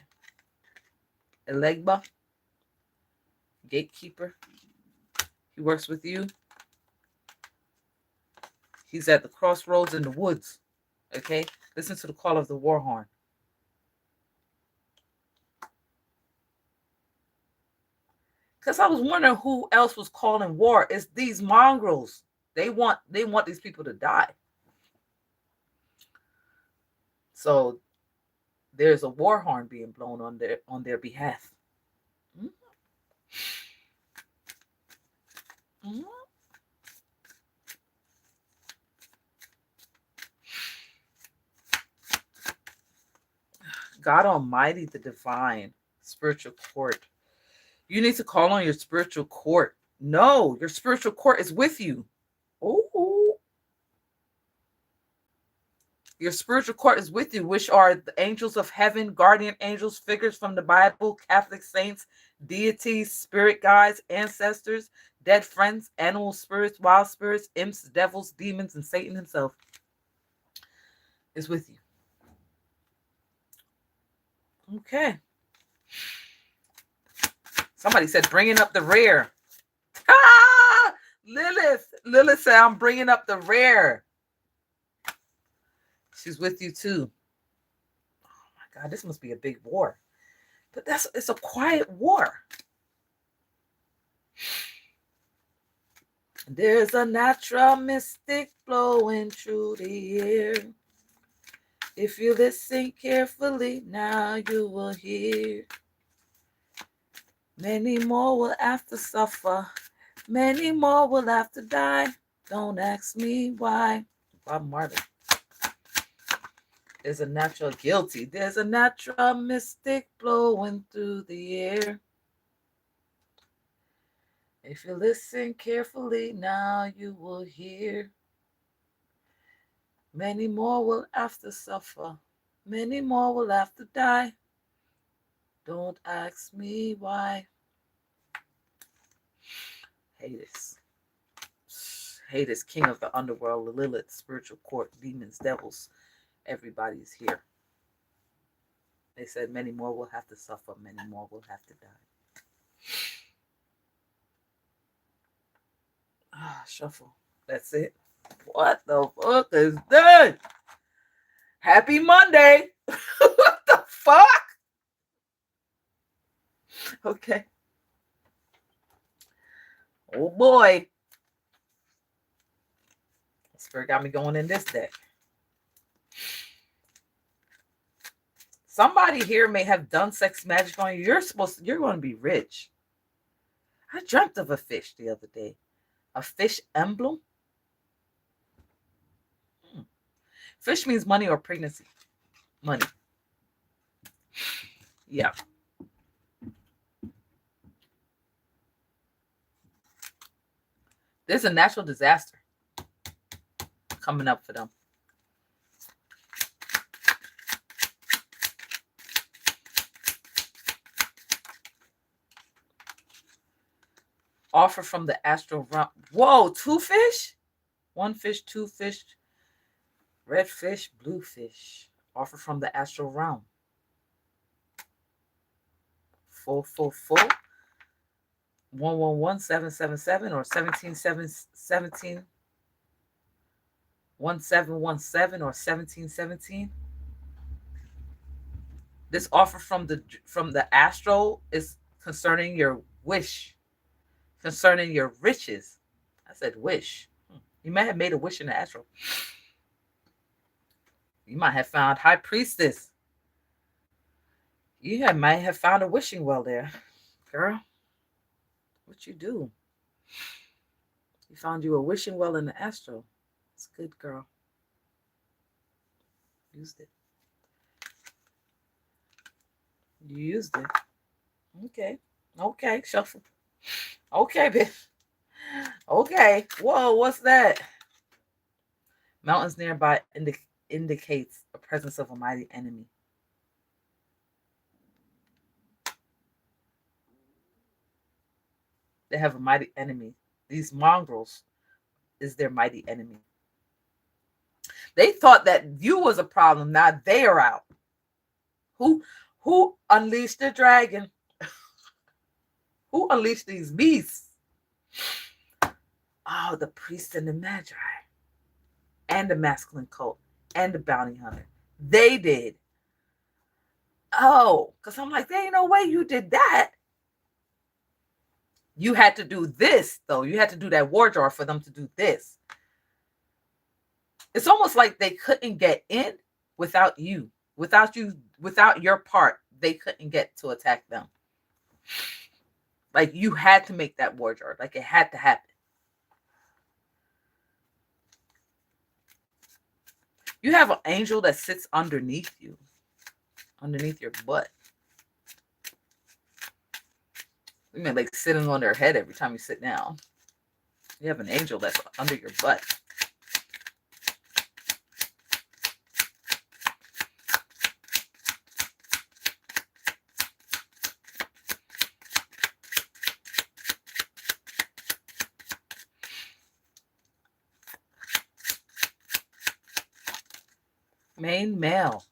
Elegba, gatekeeper. He works with you. He's at the crossroads in the woods. Okay? Listen to the call of the war horn. Because I was wondering who else was calling war. It's these mongrels. They want these people to die. So there's a war horn being blown on their behalf. Mm-hmm. God Almighty, the divine spiritual court. You need to call on your spiritual court. No, your spiritual court is with you. Oh, your spiritual court is with you, which are the angels of heaven, guardian angels, figures from the Bible, Catholic saints, deities, spirit guides, ancestors, dead friends, animal spirits, wild spirits, imps, devils, demons, and Satan himself is with you. Okay. Somebody said, bringing up the rear. Ah! Lilith said, I'm bringing up the rear. She's with you too. Oh my God, this must be a big war. But it's a quiet war. There's a natural mystic blowing through the air. If you listen carefully, now you will hear. Many more will have to suffer. Many more will have to die. Don't ask me why. Bob Marley. There's a natural guilty. There's a natural mystic blowing through the air. If you listen carefully, now you will hear. Many more will have to suffer. Many more will have to die. Don't ask me why. Hades. Hades, king of the underworld, Lilith, spiritual court, demons, devils. Everybody's here. They said many more will have to suffer. Many more will have to die. Shuffle. That's it. What the fuck is that? Happy Monday. What the fuck? Okay. Oh boy. Spirit got me going in this deck. Somebody here may have done sex magic on you. You're going to be rich. I dreamt of a fish the other day. A fish emblem. Fish means money or pregnancy. Money. Yeah. There's a natural disaster coming up for them. Offer from the astral realm. Whoa, 2 fish? 1 fish, 2 fish, red fish, blue fish. Offer from the astral realm. 444 111 777 or 1717 1717 or 1717. This offer from the astral is concerning your wish, concerning your riches. I said wish. You might have made a wish in the astral. You might have found high priestess. You might have found a wishing well there, girl. What you do? You found you a wishing well in the astral. It's good, girl. Used it. You used it. Okay. Okay, shuffle. Okay, bitch. Okay. Whoa, what's that? Mountains nearby indicates the presence of a mighty enemy. They have a mighty enemy. These mongrels is their mighty enemy. They thought that you was a problem. Now they are out. Who unleashed the dragon? Who unleashed these beasts? Oh, the priest and the magi. And the masculine cult. And the bounty hunter. They did. Oh, because I'm like, there ain't no way you did that. You had to do this, though. You had to do that war jar for them to do this. It's almost like they couldn't get in without you. Without your part, they couldn't get to attack them. Like, you had to make that war jar. Like, it had to happen. You have an angel that sits underneath you. Underneath your butt. You mean like sitting on their head every time you sit down. You have an angel that's under your butt. Main male.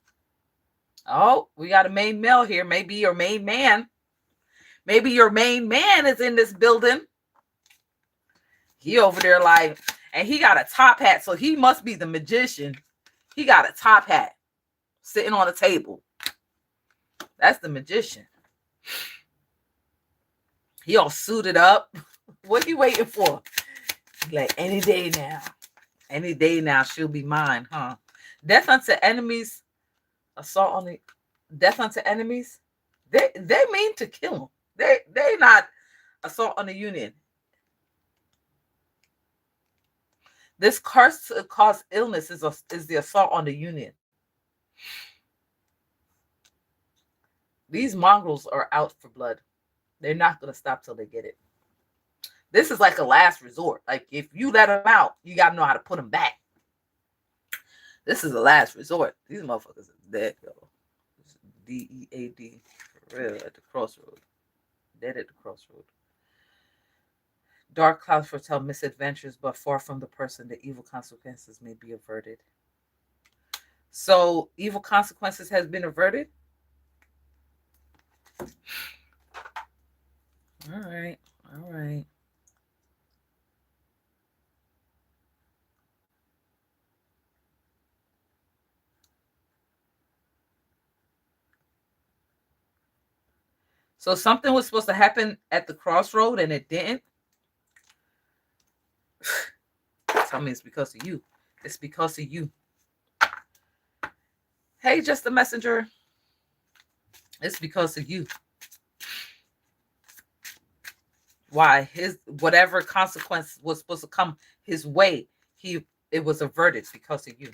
Oh, we got a main male here. Maybe your main man. Maybe your main man is in this building. He over there like, and he got a top hat, so he must be the magician. He got a top hat sitting on a table. That's the magician. He all suited up. What he waiting for? Like, any day now. Any day now, she'll be mine, huh? Death unto enemies. Assault on the death unto enemies. They mean to kill them. They not assault on the union. This curse to cause illness is the assault on the union. These mongrels are out for blood. They're not going to stop till they get it. This is like a last resort. Like, if you let them out, you got to know how to put them back. This is a last resort. These motherfuckers are dead, yo. DEAD. For real, at the crossroad. Dead at the crossroad. Dark clouds foretell misadventures, but far from the person, the evil consequences may be averted. So, evil consequences has been averted? All right. All right. So something was supposed to happen at the crossroad and it didn't. Tell me it's because of you. It's because of you. Hey, just the messenger. It's because of you. Why? His whatever consequence was supposed to come his way, it was averted because of you.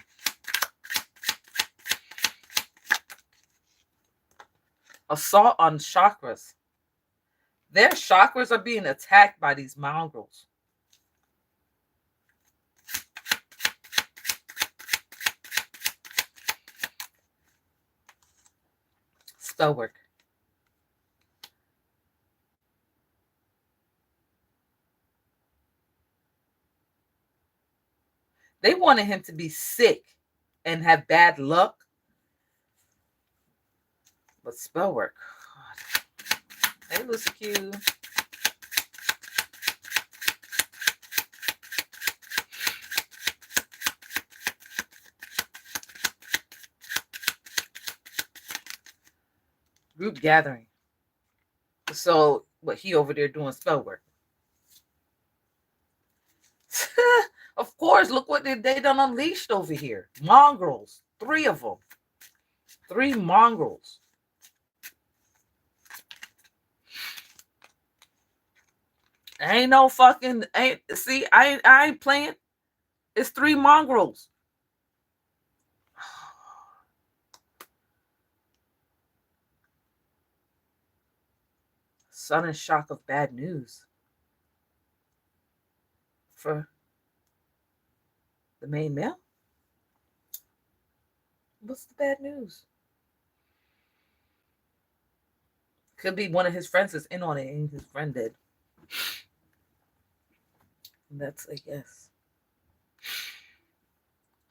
Assault on chakras. Their chakras are being attacked by these mongrels. Spell work. They wanted him to be sick and have bad luck. But spell work. God. Hey, Lucy Q. Group gathering. So, what he over there doing spell work? Of course, look what they done unleashed over here. Mongrels. 3 of them. 3 mongrels. Ain't no fucking see, I ain't playing. It's 3 mongrels. Sudden shock of bad news for the main male. What's the bad news? Could be one of his friends is in on it and his friend did. And that's a yes.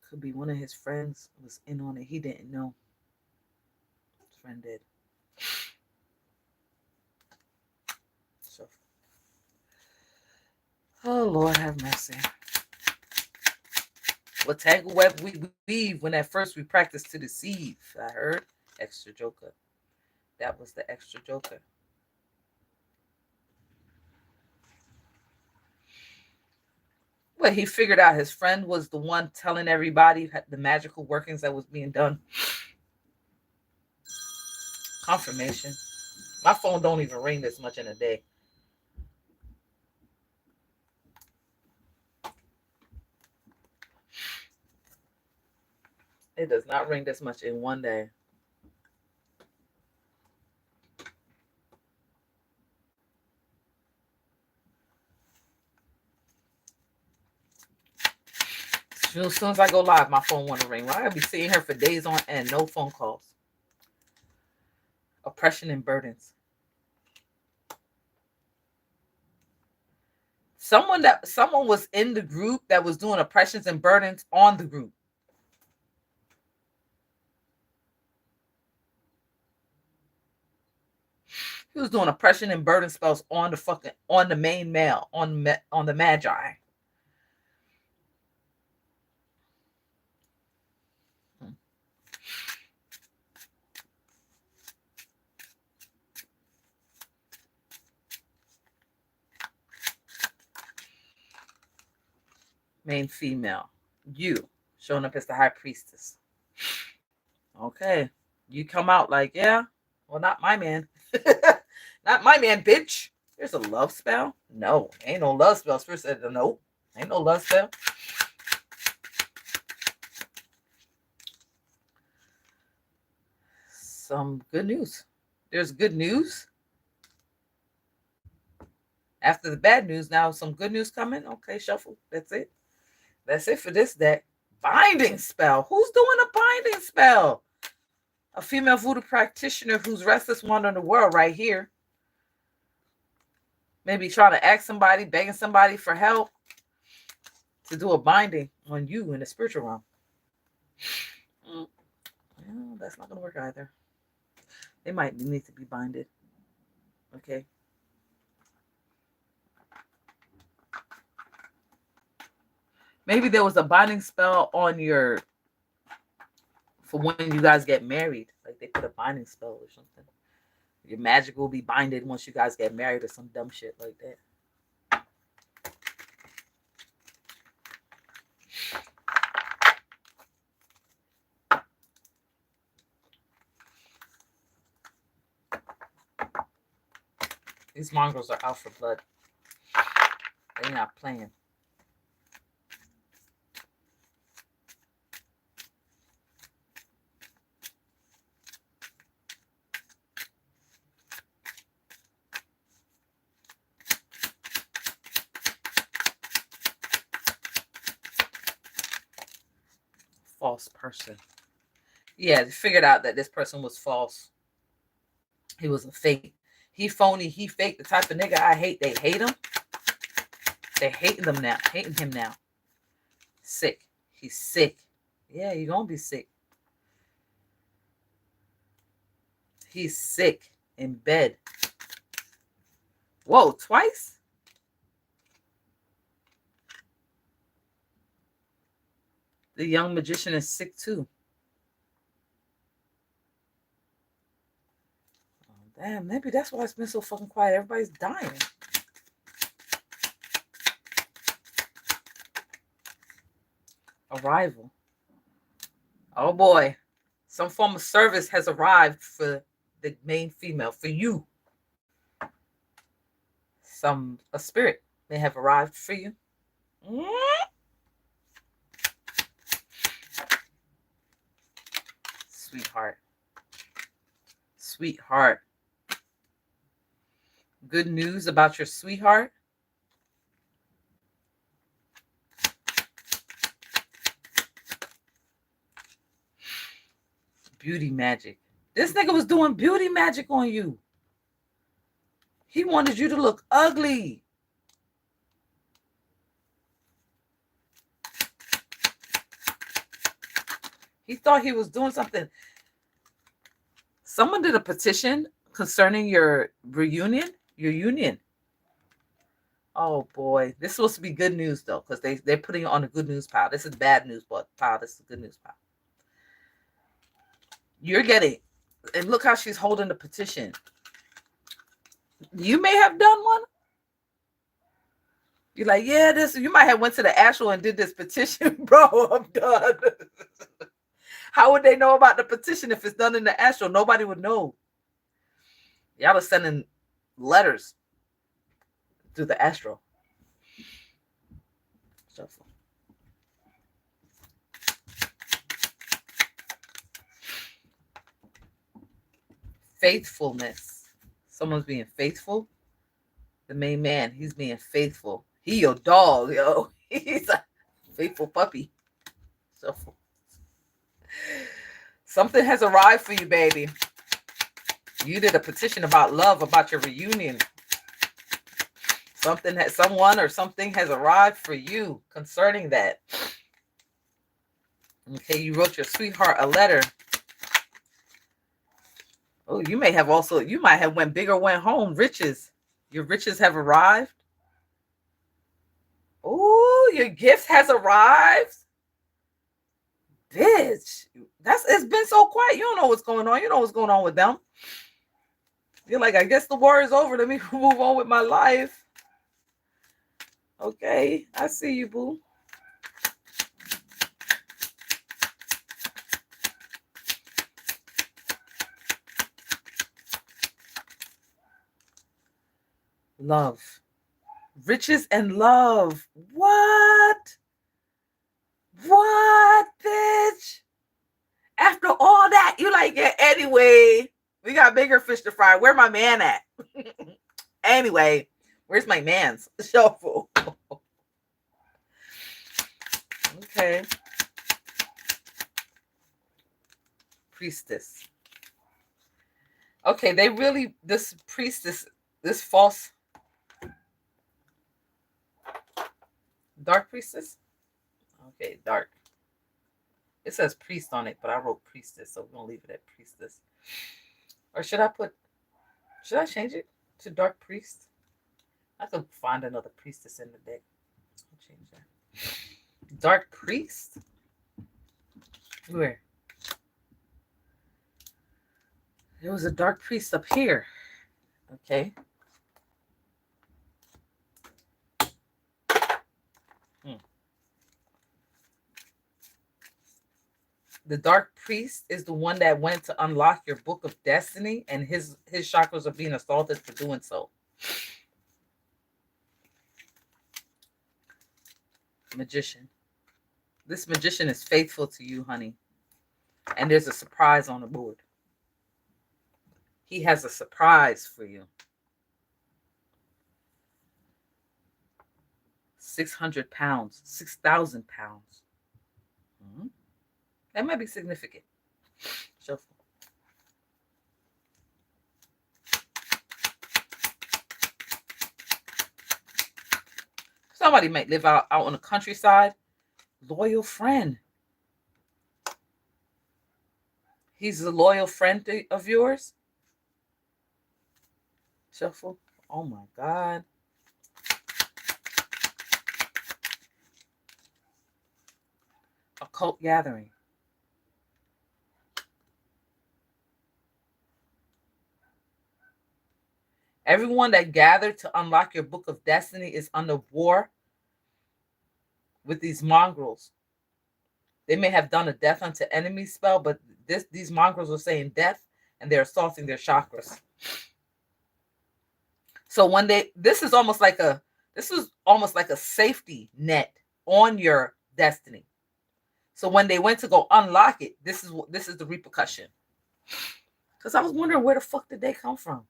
Could be one of his friends was in on it. He didn't know. His friend did. So Oh, Lord have mercy. What tangle web we weave when at first we practice to deceive. I heard. Extra joker. That was the extra joker. Well, he figured out his friend was the one telling everybody the magical workings that was being done. Confirmation. My phone don't even ring this much in a day. It does not ring this much in one day. As soon as I go live, my phone want to ring. Well, I'll be sitting here for days on end, no phone calls. Oppression and burdens. Someone was in the group that was doing oppressions and burdens on the group. He was doing oppression and burden spells on the main male, on the magi. Main female. You showing up as the high priestess. Okay. You come out like, yeah, well, not my man. Not my man, bitch. There's a love spell? No, ain't no love spell. First said, nope, ain't no love spell. Some good news. There's good news. After the bad news, now some good news coming. Okay, shuffle. That's it. That's it for this deck. Binding spell. Who's doing a binding spell? A female voodoo practitioner who's restless wandering the world right here. Maybe trying to ask somebody, begging somebody for help to do a binding on you in the spiritual realm. Well, that's not going to work either. They might need to be binded. Okay. Maybe there was a binding spell on for when you guys get married. Like they put a binding spell or something. Your magic will be binded once you guys get married or some dumb shit like that. These mongrels are out for blood. They're not playing. False person. Yeah, they figured out that this person was false. He was a fake. He phony. He fake. The type of nigga I hate. They hate him. They hating them now. Hating him now. Sick. He's sick. Yeah, you're gonna be sick. He's sick in bed. Whoa, twice? The young magician is sick too. Oh, damn, maybe that's why it's been so fucking quiet. Everybody's dying. Arrival. Oh boy. Some form of service has arrived for the main female, for you. A spirit may have arrived for you. Sweetheart. Sweetheart. Good news about your sweetheart. Beauty magic. This nigga was doing beauty magic on you. He wanted you to look ugly. He thought he was doing something. Someone did a petition concerning your reunion, your union. Oh boy, this is supposed to be good news though, because they're putting it on the good news pile. This is bad news pile. This is the good news pile. You're getting, and look how she's holding the petition. You may have done one. You're like, yeah, this. You might have went to the astral and did this petition, bro. I'm done. How would they know about the petition if it's done in the astral? Nobody would know. Y'all are sending letters to the astral. Shuffle. Faithfulness. Someone's being faithful. The main man, he's being faithful. He your dog, yo. He's a faithful puppy. Shuffle. Something has arrived for you, baby. You did a petition about love, about your reunion. Someone or something has arrived for you concerning that. Okay, you wrote your sweetheart a letter. Oh, you might have went big or went home. Riches. Your riches have arrived. Oh, your gift has arrived. Bitch. It's been so quiet. You don't know what's going on. You know what's going on with them. You're like, I guess the war is over. Let me move on with my life. Okay, I see you, boo. Love. Riches and love. What? What, bitch? After all that, you like it anyway. We got bigger fish to fry. Where my man at? Anyway, where's my man's shuffle? Okay. Priestess. Okay, this priestess, this false dark priestess. Okay, dark. It says priest on it, but I wrote priestess, so we're gonna leave it at priestess. Or should I change it to dark priest? I could find another priestess in the deck. I'll change that. Dark priest? Where? There was a dark priest up here. Okay. The dark priest is the one that went to unlock your book of destiny, and his chakras are being assaulted for doing so. Magician. This magician is faithful to you, honey. And there's a surprise on the board. He has a surprise for you. 600 pounds, 6,000 pounds. That might be significant. Shuffle. Somebody might live out on the countryside. Loyal friend. He's a loyal friend of yours. Shuffle. Oh my God. Occult gathering. Everyone that gathered to unlock your book of destiny is under war with these mongrels. They may have done a death unto enemy spell, but these mongrels are saying death, and they're assaulting their chakras. So when this is almost like a safety net on your destiny. So when they went to go unlock it, this is the repercussion. Because I was wondering, where the fuck did they come from?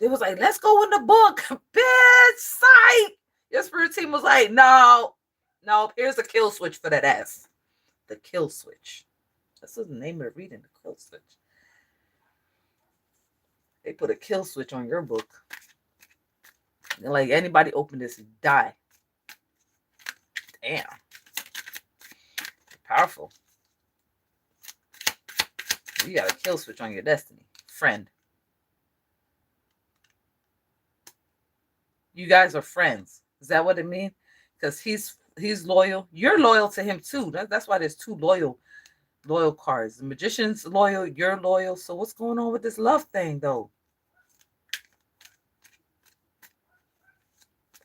They was like, let's go in the book. Bitch, sight. Your spirit team was like, no, here's the kill switch for that ass. The kill switch. That's the name of the reading, the kill switch. They put a kill switch on your book. They're like, anybody open this, die. Damn. Powerful. You got a kill switch on your destiny. Friend. You guys are friends. Is that what it means? Because he's loyal. You're loyal to him too. That's why there's two loyal cards. The Magician's loyal. You're loyal. So what's going on with this love thing though?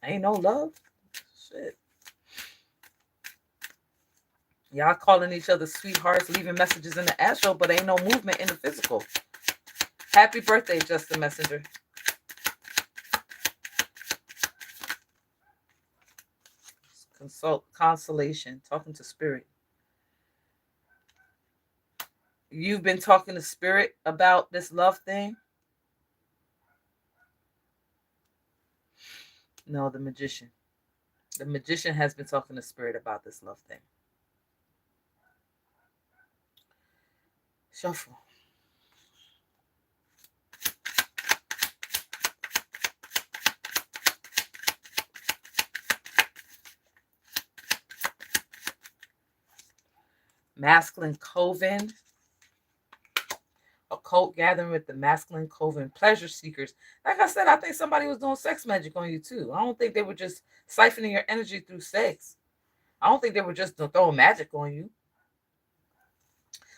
Ain't no love. Shit. Y'all calling each other sweethearts, leaving messages in the astral, but ain't no movement in the physical. Happy birthday, Justin Messenger. Consolation, talking to spirit. You've been talking to spirit about this love thing? No, the Magician. The Magician has been talking to spirit about this love thing. Shuffle. Masculine coven. Occult gathering with the masculine coven. Pleasure seekers. Like I said, I think somebody was doing sex magic on you too. I don't think they were just siphoning your energy through sex. I don't think they were just throwing magic on you.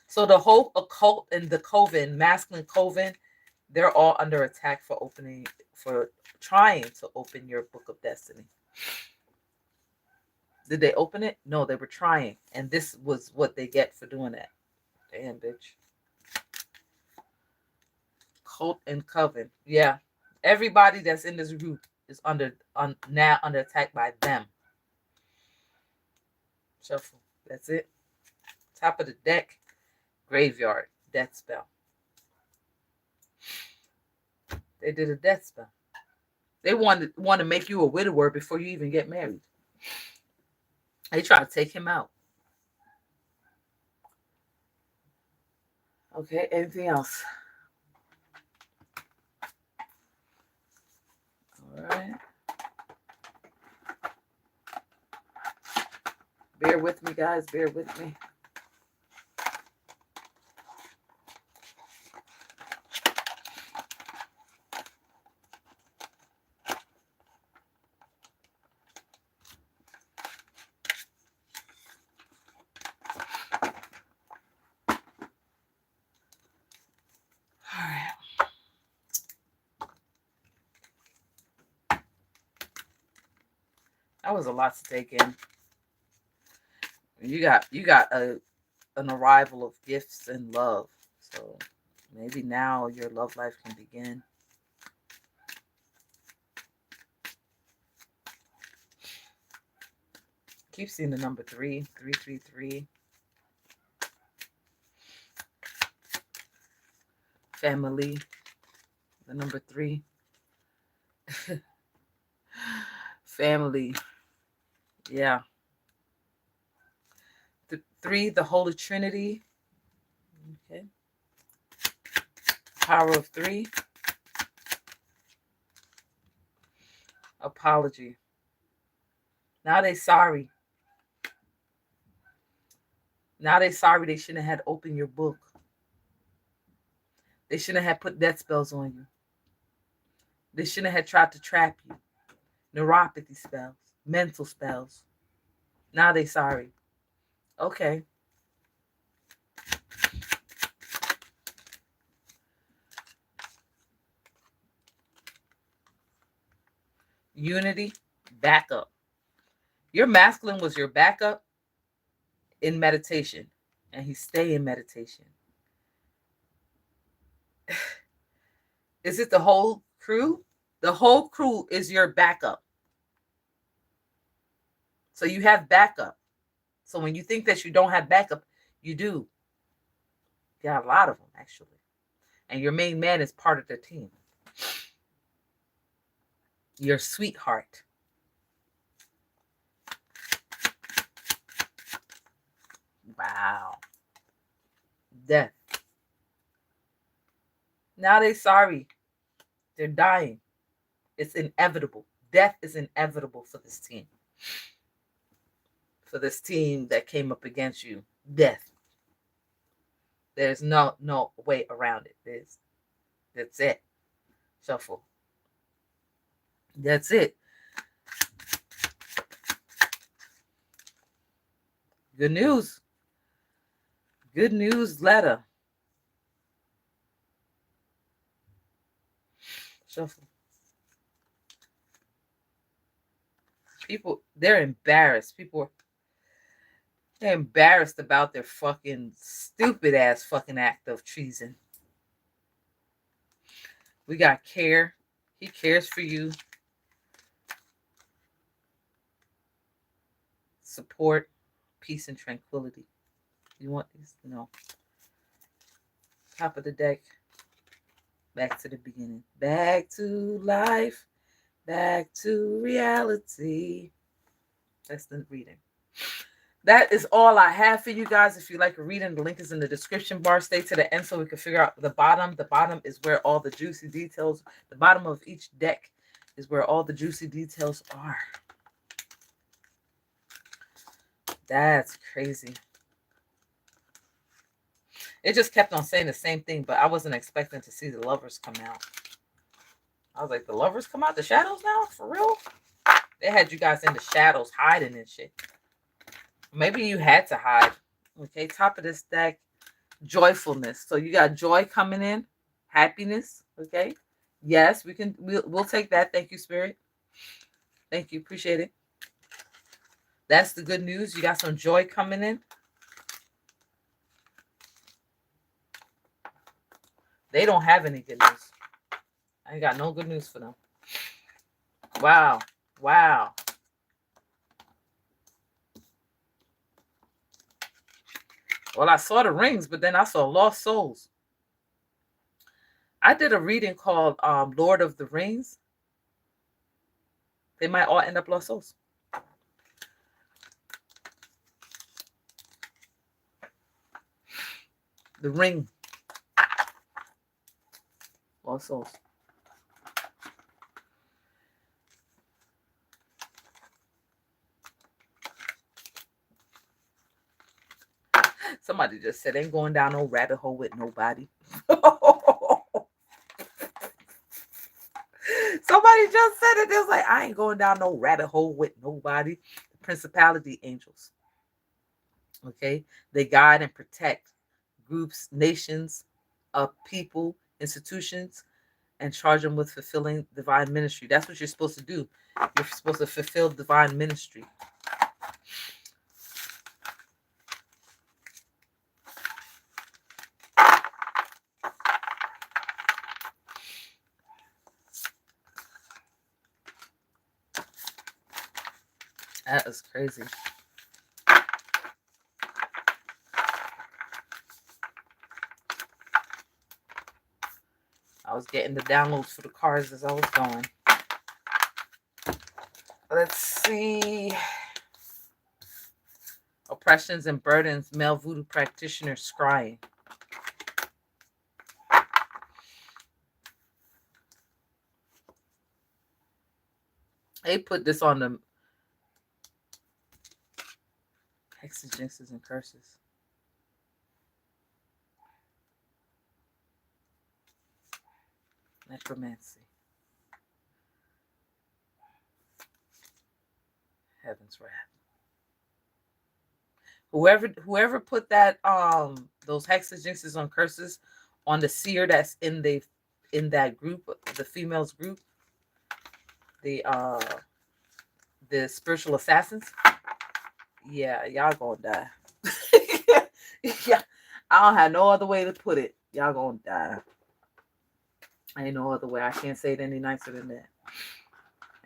So the whole occult and the coven, masculine coven, they're all under attack for trying to open your book of destiny. Did they open it? No, they were trying. And this was what they get for doing that. Damn, bitch. Cult and coven. Yeah. Everybody that's in this group is now under attack by them. Shuffle. That's it. Top of the deck. Graveyard. Death spell. They did a death spell. They want to make you a widower before you even get married. They try to take him out. Okay, anything else? All right. Bear with me, guys. Bear with me. That was a lot to take in. You got an arrival of gifts and love. So maybe now your love life can begin. Keep seeing the number 333. Family. The number 3. Family. Yeah. The 3, the Holy Trinity. Okay. Power of 3. Apology. Now they sorry. Now they sorry they shouldn't have opened your book. They shouldn't have put death spells on you. They shouldn't have tried to trap you. Neuropathy spells. Mental spells. Now they sorry. Okay. Unity, backup. Your masculine was your backup in meditation, and he stay in meditation. Is it the whole crew? The whole crew is your backup. So you have backup. So when you think that you don't have backup, you do. You got a lot of them, actually. And your main man is part of the team. Your sweetheart. Wow. Death. Now they're sorry. They're dying. It's inevitable. Death is inevitable for this team. For this team that came up against you. Death. There's no way around it. That's it. Shuffle. That's it. Good news. Good news letter. Shuffle. People, they're embarrassed. They're embarrassed about their fucking stupid ass fucking act of treason. We got care. He cares for you. Support, peace, and tranquility. You want these? No. Top of the deck. Back to the beginning. Back to life. Back to reality. That's the reading. That is all I have for you guys. If you like a reading, the link is in the description bar. Stay to the end so we can figure out the bottom. The bottom is where all the juicy details, the bottom of each deck is where all the juicy details are. That's crazy. It just kept on saying the same thing, but I wasn't expecting to see the lovers come out. I was like, the lovers come out the shadows now? For real? They had you guys in the shadows hiding and shit. Maybe you had to hide. Okay, top of this deck, joyfulness. So you got joy coming in, happiness. Okay, yes, we'll take that. Thank you, Spirit. Thank you, appreciate it. That's the good news. You got some joy coming in. They don't have any good news. I ain't got no good news for them. Wow, wow. Well, I saw the rings, but then I saw lost souls. I did a reading called Lord of the Rings. They might all end up lost souls. The ring. Lost souls. Somebody just said, ain't going down no rabbit hole with nobody. Somebody just said it. It was like, I ain't going down no rabbit hole with nobody. The principality angels. Okay? They guide and protect groups, nations, people, institutions, and charge them with fulfilling divine ministry. That's what you're supposed to do. You're supposed to fulfill divine ministry. That is crazy. I was getting the downloads for the cards as I was going. Let's see. Oppressions and burdens, male voodoo practitioner scrying. They put this on the hexes, jinxes, and curses. Necromancy. Heaven's wrath. Whoever put that those hexes, jinxes, and curses on the seer that's in that group, the females group, the spiritual assassins. Yeah, y'all gonna die. Yeah, I don't have no other way to put it. Y'all gonna die. Ain't no other way. I can't say it any nicer than that.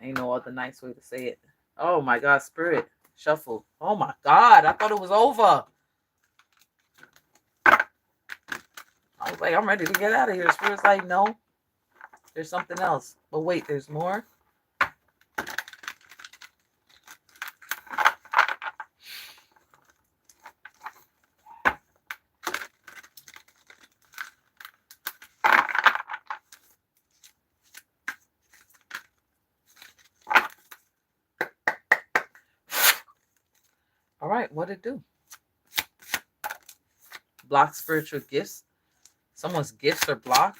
Ain't no other nice way to say it. Oh my God, Spirit. Shuffle. Oh my God, I thought it was over. I was like, I'm ready to get out of here. Spirit's like, no, there's something else. But wait, there's more. All right, what'd it do? Block spiritual gifts. Someone's gifts are blocked.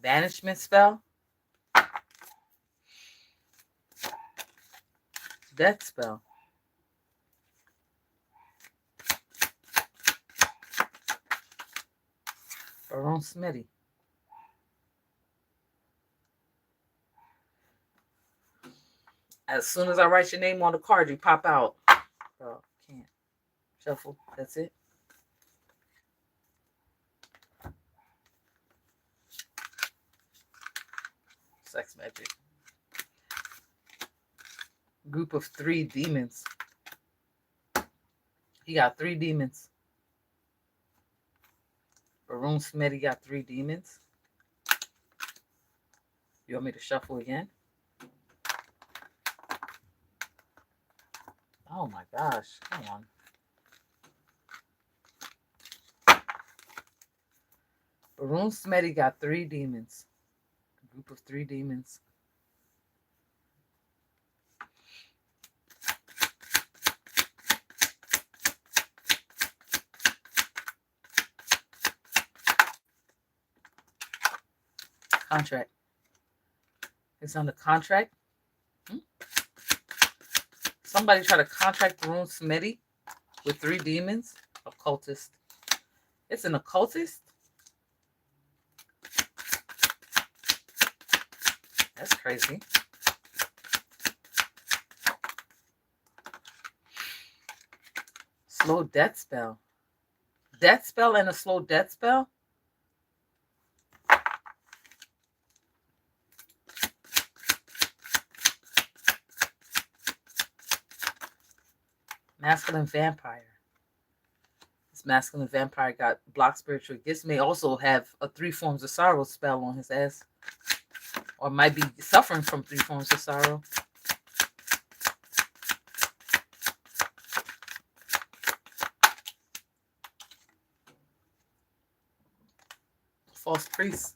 Banishment spell. Death spell. Barone Smitty. As soon as I write your name on the card, you pop out. Bro, can't. Shuffle. That's it. Sex magic. Group of 3 demons. He got 3 demons. Barone Smitty got 3 demons. You want me to shuffle again? Oh my gosh. Come on. Barone Smitty got 3 demons. A group of 3 demons. Contract. It's on the contract. Somebody try to contract Barone Smitty with 3 demons. Occultist. It's an occultist? That's crazy. Slow death spell. Death spell and a slow death spell? Masculine vampire. This masculine vampire got blocked spiritual gifts. May also have a 3 forms of sorrow spell on his ass. Or might be suffering from 3 forms of sorrow. False priest.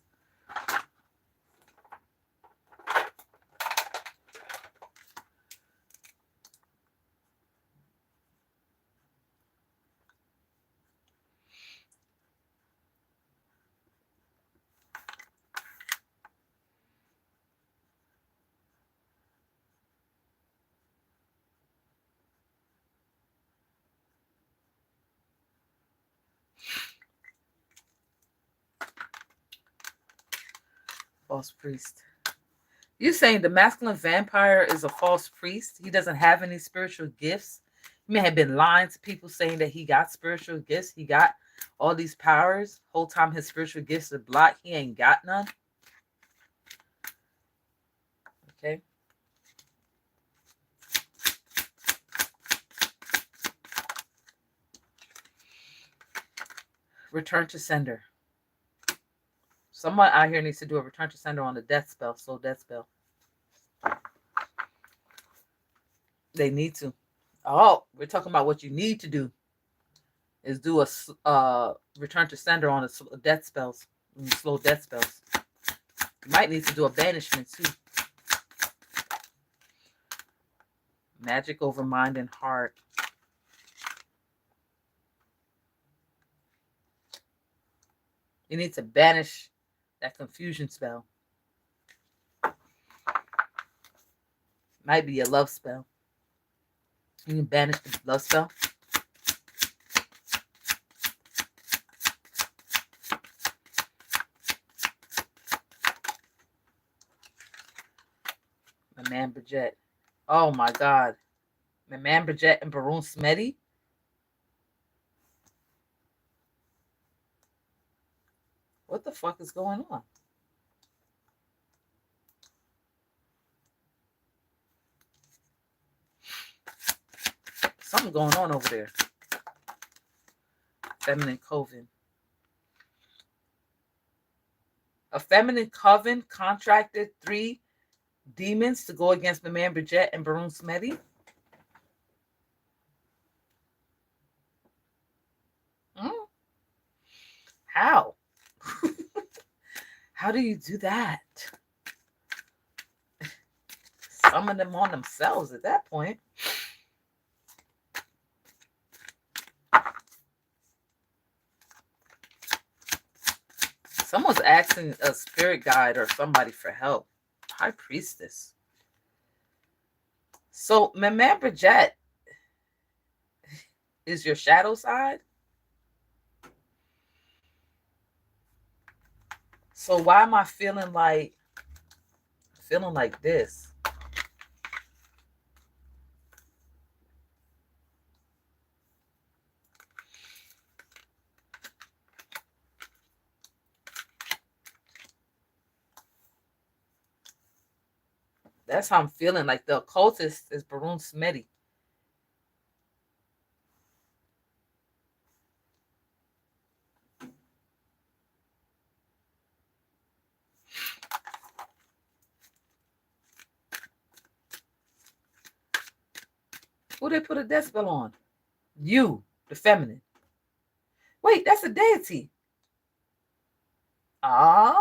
False priest. You're saying the masculine vampire is a false priest? He doesn't have any spiritual gifts? He may have been lying to people saying that he got spiritual gifts. He got all these powers. Whole time his spiritual gifts are blocked. He ain't got none. Okay. Return to sender. Someone out here needs to do a return to sender on the death spell. Slow death spell. They need to. Oh, we're talking about what you need to do. Is do a return to sender on the death spells. Slow death spells. You might need to do a banishment too. Magic over mind and heart. You need to banish that confusion spell. Might be a love spell. You can banish the love spell. My man Bridget. Oh my God. My man Bridget and Barone Smitty. What the fuck is going on? Something going on over there. Feminine coven. A feminine coven contracted 3 demons to go against my man Bridget and Barone Smitty. How? How do you do that? Summon them on themselves at that point. Someone's asking a spirit guide or somebody for help. High priestess. So, my man Bridget is your shadow side? So why am I feeling like this? That's how I'm feeling. Like the occultist is Barun Smitty. Who they put a decibel on? You, the feminine. Wait, that's a deity. Ah,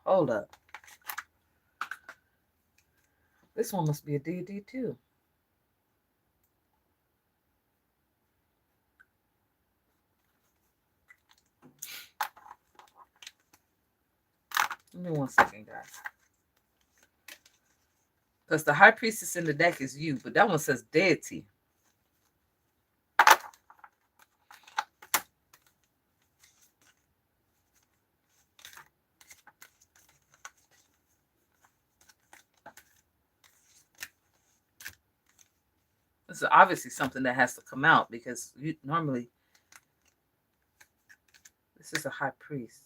hold up. This one must be a deity too. Give me 1 second, guys. Because the high priestess in the deck is you, but that one says deity. This is obviously something that has to come out because you normally this is a high priest.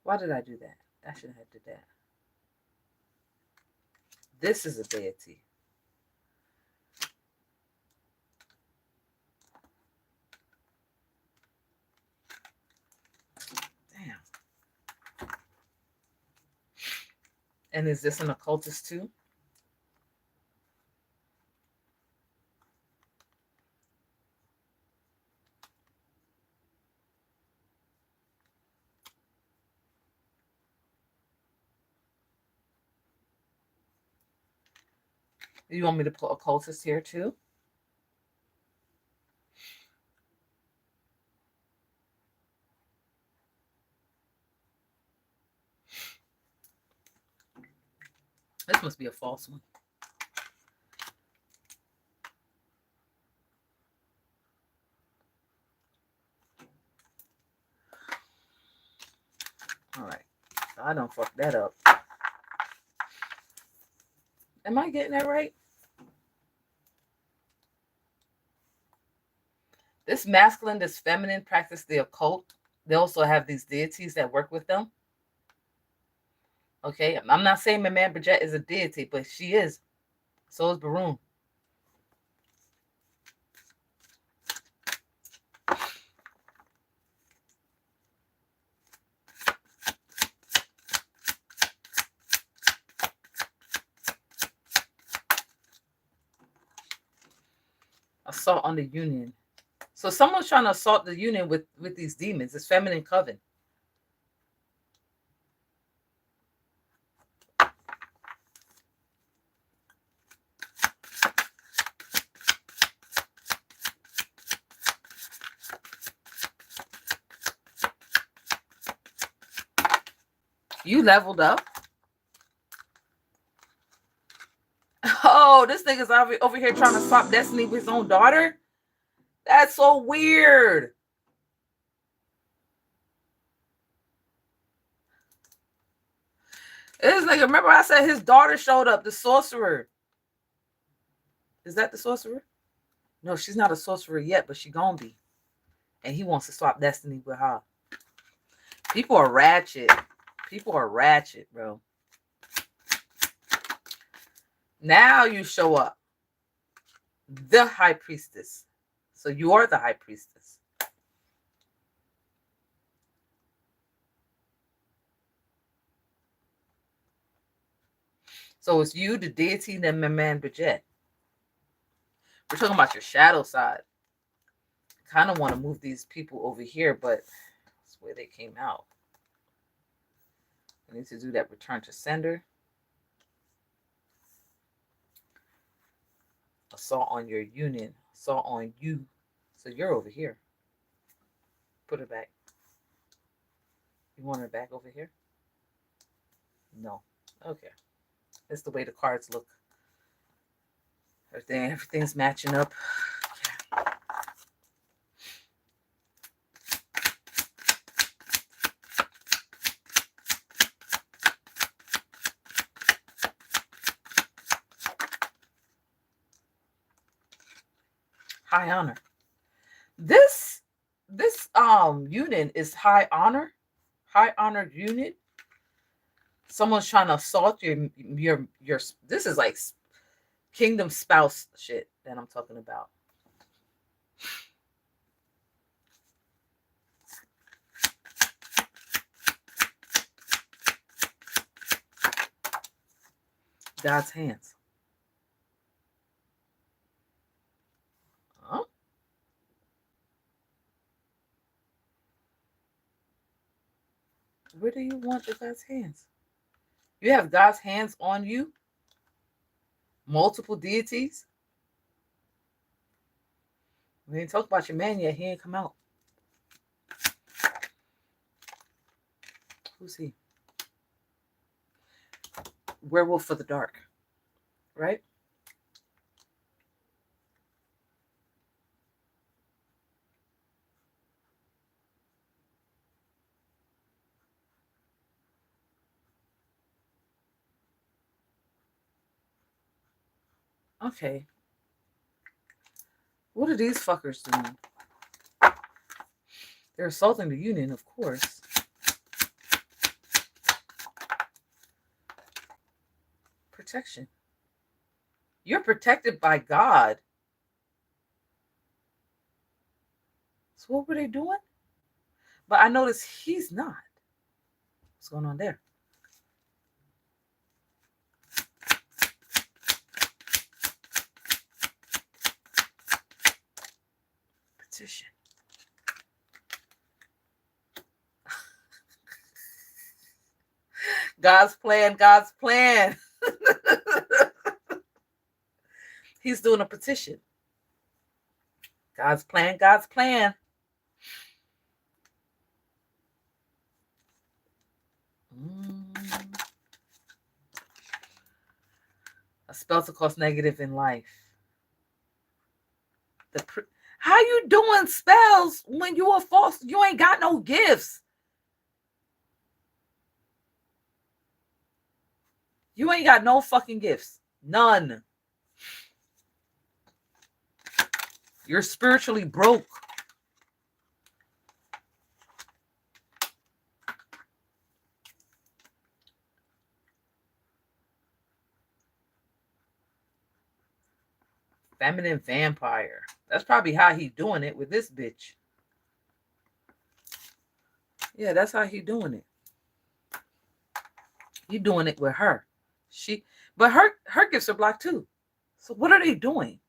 Why did I do that? I shouldn't have did that. This is a deity. Damn. And is this an occultist too? You want me to put occultist here too? This must be a false one. All right. I don't fuck that up. Am I getting that right? This masculine, this feminine practice the occult. They also have these deities that work with them. Okay, I'm not saying my man Bridget is a deity, but she is. So is Barun. Assault on the union. So someone's trying to assault the union with these demons. It's feminine coven. You leveled up. Oh, this nigga's over here trying to swap destiny with his own daughter? That's so weird. This nigga, remember I said his daughter showed up, the sorcerer. Is that the sorcerer? No, she's not a sorcerer yet, but she gonna be. And he wants to swap destiny with her. People are ratchet. People are ratchet, bro. Now you show up. The high priestess. So you are the high priestess. So it's you, the deity, and then my man Bridget. We're talking about your shadow side. Kind of want to move these people over here, but that's where they came out. I need to do that return to sender. Assault on your union. Assault on you. So you're over here. Put her back. You want her back over here? No. Okay. That's the way the cards look. Everything's matching up. High honor. This union is high honor. High honored union. Someone's trying to assault your this is like kingdom spouse shit that I'm talking about. God's hands. Huh? Where do you want the God's hands? You have God's hands on you? Multiple deities? We ain't talk about your man yet. He ain't come out. Who's he? Werewolf for the dark. Right? Okay. What are these fuckers doing? They're assaulting the union, of course. Protection. You're protected by God. So what were they doing? But I noticed he's not. What's going on there? Petition. God's plan, God's plan. He's doing a petition. God's plan, God's plan. A spell to cause negative in life. How you doing spells when you are false? You ain't got no gifts. You ain't got no fucking gifts. None. You're spiritually broke. Feminine vampire. That's probably how he doing it with this bitch. Yeah, that's how he doing it. He doing it with her. But her gifts are blocked too. So what are they doing?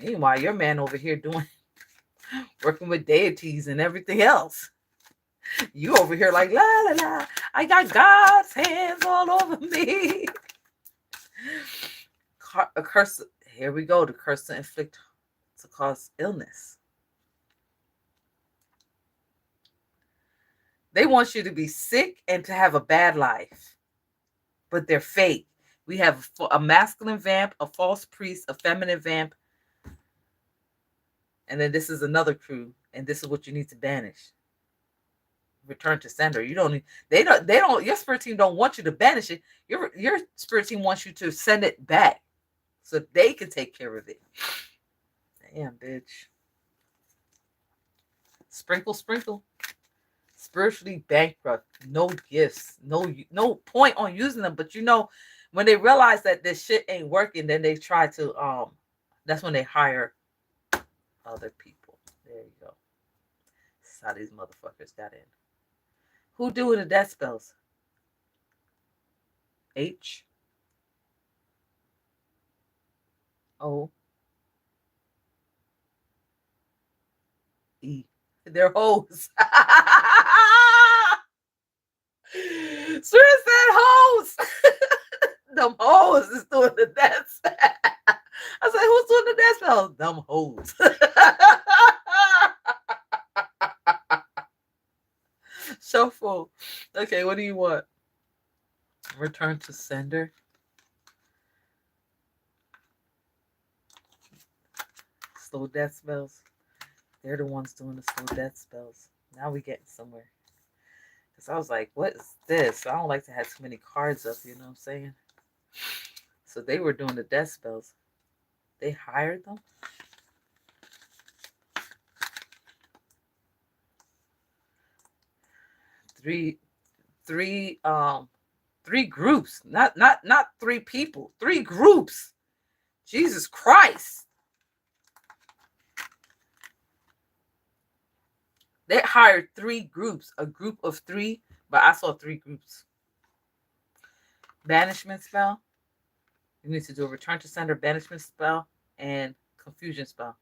Meanwhile, your man over here working with deities and everything else. You over here like, la, la, la. I got God's hands all over me. A curse. Here we go. The curse to inflict, to cause illness. They want you to be sick and to have a bad life. But they're fake. We have a masculine vamp, a false priest, a feminine vamp. And then this is another crew. And this is what you need to banish. Return to sender. You don't need, they don't, your spirit team don't want you to banish it. Your spirit team wants you to send it back so they can take care of it. Damn, bitch. Sprinkle, sprinkle. Spiritually bankrupt. No gifts. No point on using them. But you know, when they realize that this shit ain't working, then they try to that's when they hire other people. There you go. That's how these motherfuckers got in. Who doing the death spells? H O E. They're hoes. Sure said hoes. Them hoes is doing the death spell. I said, who's doing the death spell? Them hoes. Shuffle. Okay, what do you want? Return to sender. Slow death spells. They're the ones doing the slow death spells. Now we getting somewhere. Because I was like, what is this? I don't like to have too many cards up, you know what I'm saying? So they were doing the death spells. They hired them. Three groups. Not three people. 3 groups. Jesus Christ. They hired 3 groups. A group of 3, but I saw 3 groups. Banishment spell. You need to do a return to sender banishment spell and confusion spell.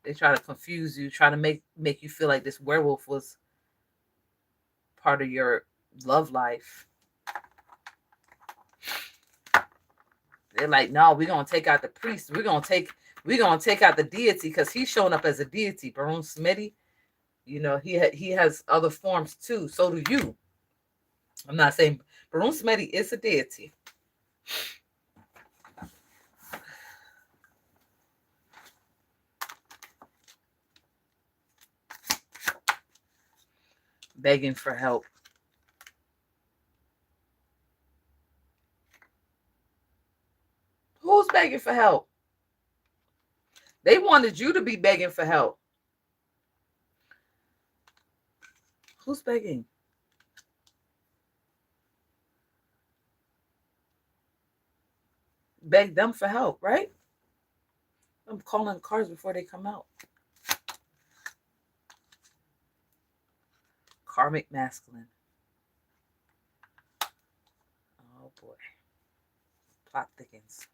They try to confuse you, try to make you feel like this werewolf was part of your love life. They're like, no, we're gonna take out the priest. We're gonna take out the deity because he's showing up as a deity. Barun Smitty, you know, he has other forms too. So do you. I'm not saying Barun Smitty is a deity. Begging for help. Who's begging for help? They wanted you to be begging for help. Who's begging? Beg them for help, right? I'm calling cards before they come out. Karmic masculine. Oh boy. Plot thickens.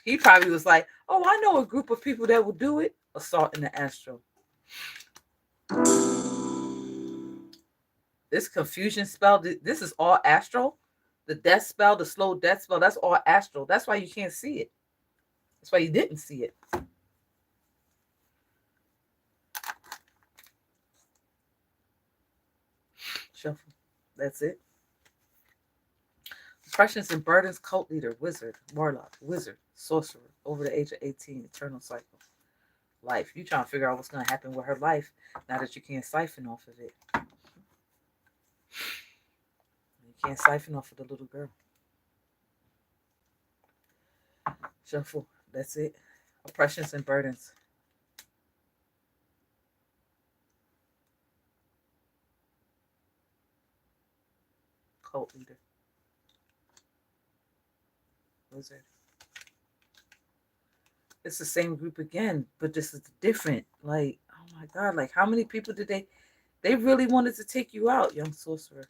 He probably was like, oh, I know a group of people that will do it. Assault in the astral. This confusion spell, this is all astral. The death spell, the slow death spell, that's all astral. That's why you can't see it. That's why you didn't see it. Shuffle. That's it. Oppressions and burdens, cult leader, wizard, warlock, wizard, sorcerer, over the age of 18, eternal cycle. Life. You trying to figure out what's going to happen with her life now that you can't siphon off of it. You can't siphon off of the little girl. Shuffle. That's it. Oppressions and burdens. Cult leader. Wizard. It's the same group again, but this is different. Like, oh my God, like how many people did they really wanted to take you out, young sorcerer?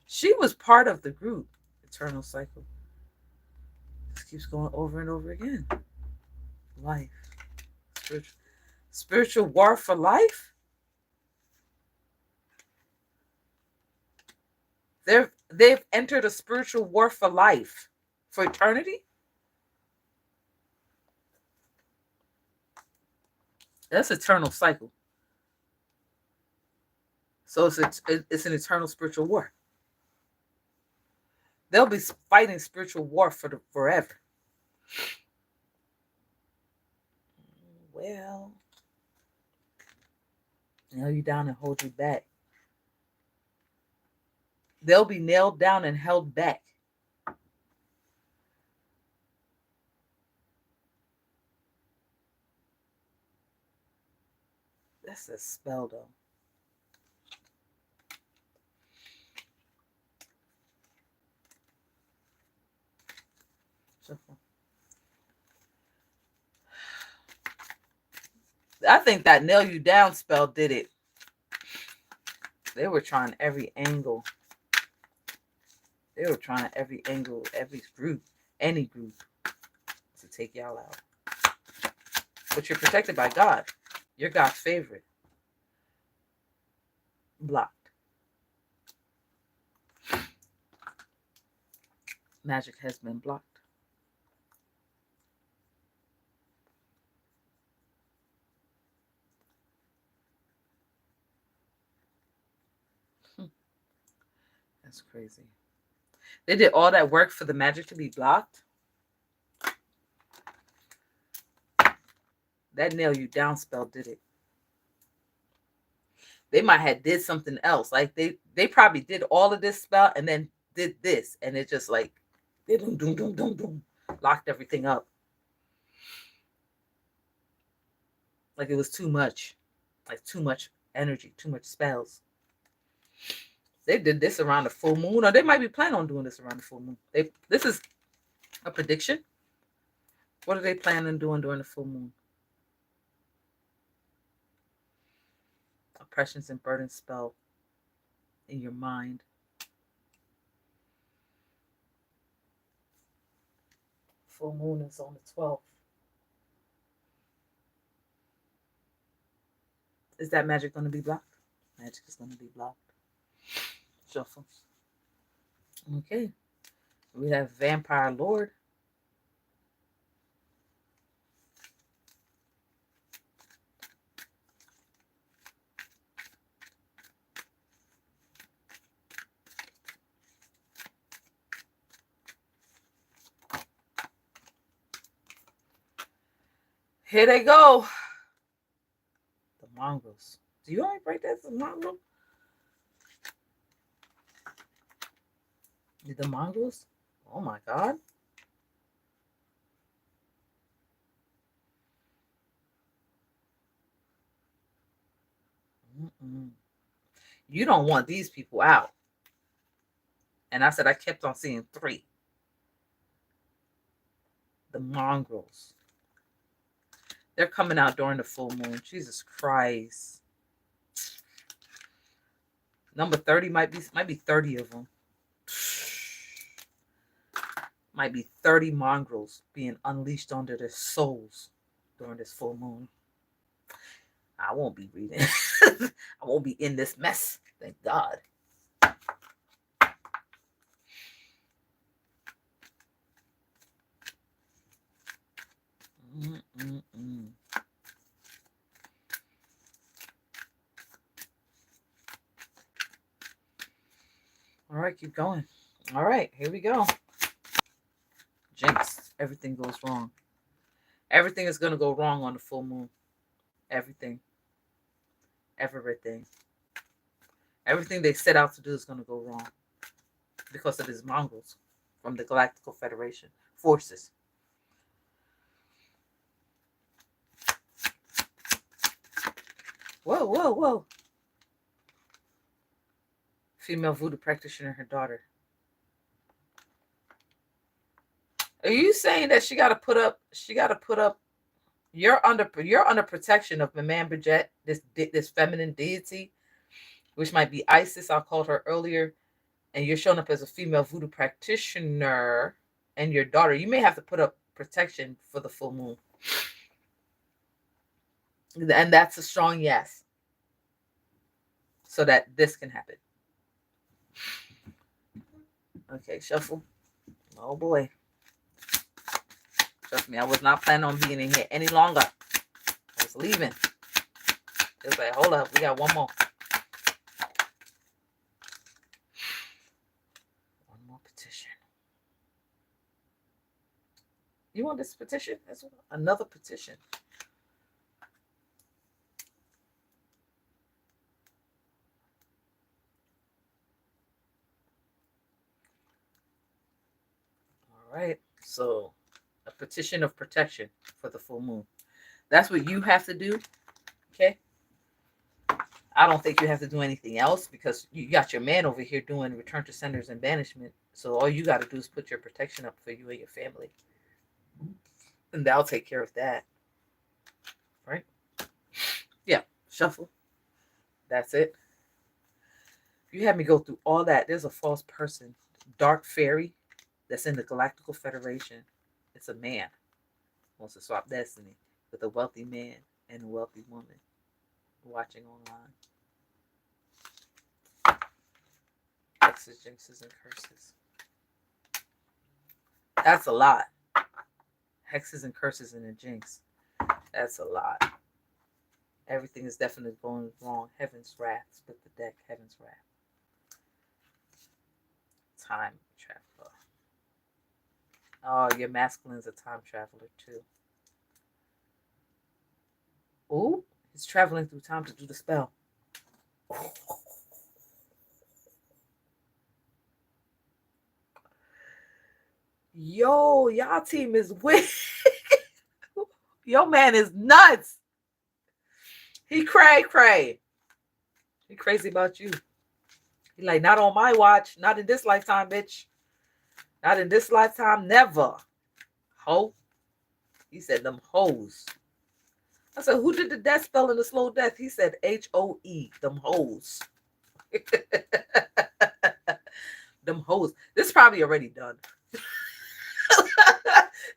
She was part of the group, eternal cycle. This keeps going over and over again. Life. Spiritual war for life? They've entered a spiritual war for life. For eternity? That's eternal cycle. So it's an eternal spiritual war. They'll be fighting spiritual war for forever. Well, nail you down and hold you back. They'll be nailed down and held back. That's a spell, though. I think that nail you down spell did it. They were trying every angle. They were trying every angle, every group, any group to take y'all out. But you're protected by God. You're God's favorite. Blocked. Magic has been blocked. That's crazy. They did all that work for the magic to be blocked. That nail you down spell did it. They might have did something else. Like they probably did all of this spell and then did this, and it just like doom doom doom doom doom locked everything up. Like it was too much, like too much energy, too much spells. They did this around the full moon, or they might be planning on doing this around the full moon. This is a prediction. What are they planning on doing during the full moon? Oppressions and burden spell in your mind. Full moon is on the 12th. Is that magic going to be blocked? Magic is going to be blocked. Shuffle. Okay. We have Vampire Lord. Here they go. The mongrels. Do you only break that as a mongrel? The mongrels? Oh my God. You don't want these people out. And I said I kept on seeing 3. The mongrels. They're coming out during the full moon. Jesus Christ. Number 30 might be 30 of them. Might be 30 mongrels being unleashed onto their souls during this full moon. I won't be reading. I won't be in this mess. Thank God. All right, keep going. All right, here we go. Jinx. Everything goes wrong. Everything is going to go wrong on the full moon. Everything. Everything. Everything they set out to do is going to go wrong because of these mongrels from the Galactical Federation forces. Whoa, whoa, whoa. Female voodoo practitioner, her daughter. Are you saying that she got to put up, you're under protection of Maman Bridget, this feminine deity, which might be Isis, I called her earlier, and you're showing up as a female voodoo practitioner and your daughter. You may have to put up protection for the full moon. And that's a strong yes. So that this can happen. Okay, shuffle. Oh boy. Trust me, I was not planning on being in here any longer. I was leaving. It was like, hold up, we got one more. One more petition. You want this petition as well? Another petition. All right. So, a petition of protection for the full moon. That's what you have to do. Okay. I don't think you have to do anything else because you got your man over here doing return to senders and banishment. So all you got to do is put your protection up for you and your family. And that'll take care of that. Right? Yeah. Shuffle. That's it. You had me go through all that. There's a false person, dark fairy, that's in the Galactical Federation. It's a man who wants to swap destiny with a wealthy man and a wealthy woman watching online. Hexes, jinxes, and curses. That's a lot. Hexes and curses and a jinx. That's a lot. Everything is definitely going wrong. Heaven's wrath. Split the deck. Heaven's wrath. Time traveler. Oh, your masculine's a time traveler too. Ooh, he's traveling through time to do the spell. Yo, y'all team is weak. Your man is nuts. He cray. He crazy about you. He like, not on my watch. Not in this lifetime, bitch. Not in this lifetime. Never. Ho. He said them hoes. I said, who did the death spell in the slow death? He said HOE. Them hoes. Them hoes. This is probably already done.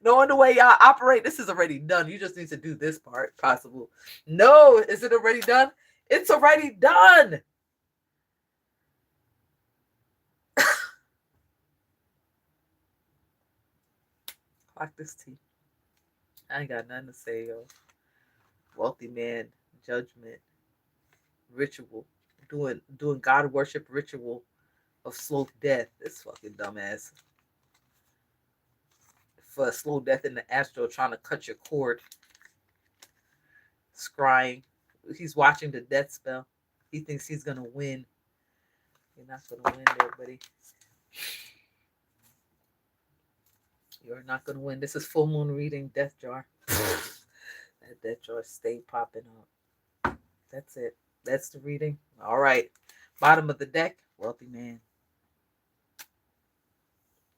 Knowing the way y'all operate, this is already done. You just need to do this part, possible. No, is it already done? It's already done. Clock this tea. I ain't got nothing to say, yo. Wealthy man, judgment, ritual, doing God worship ritual of slow death. This fucking dumbass. For a slow death in the astral, trying to cut your cord. Scrying. He's watching the death spell. He thinks he's gonna win. You're not gonna win there, buddy. You're not gonna win. This is full moon reading, death jar. That death jar stay popping up. That's it. That's the reading. All right. Bottom of the deck, wealthy man.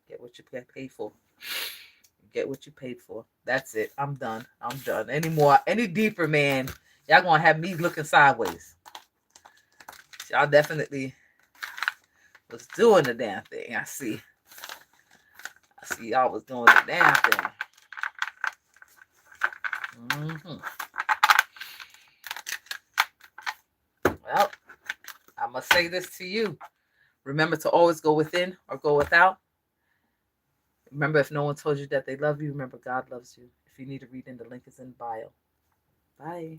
Get what you paid for. Get what you paid for. That's it. I'm done. Any deeper, man, y'all gonna have me looking sideways. Y'all definitely was doing the damn thing. I see y'all was doing the damn thing. Well, I must say this to you. Remember to always go within or go without. Remember, if no one told you that they love you, remember God loves you. If you need a reading, the link is in bio. Bye.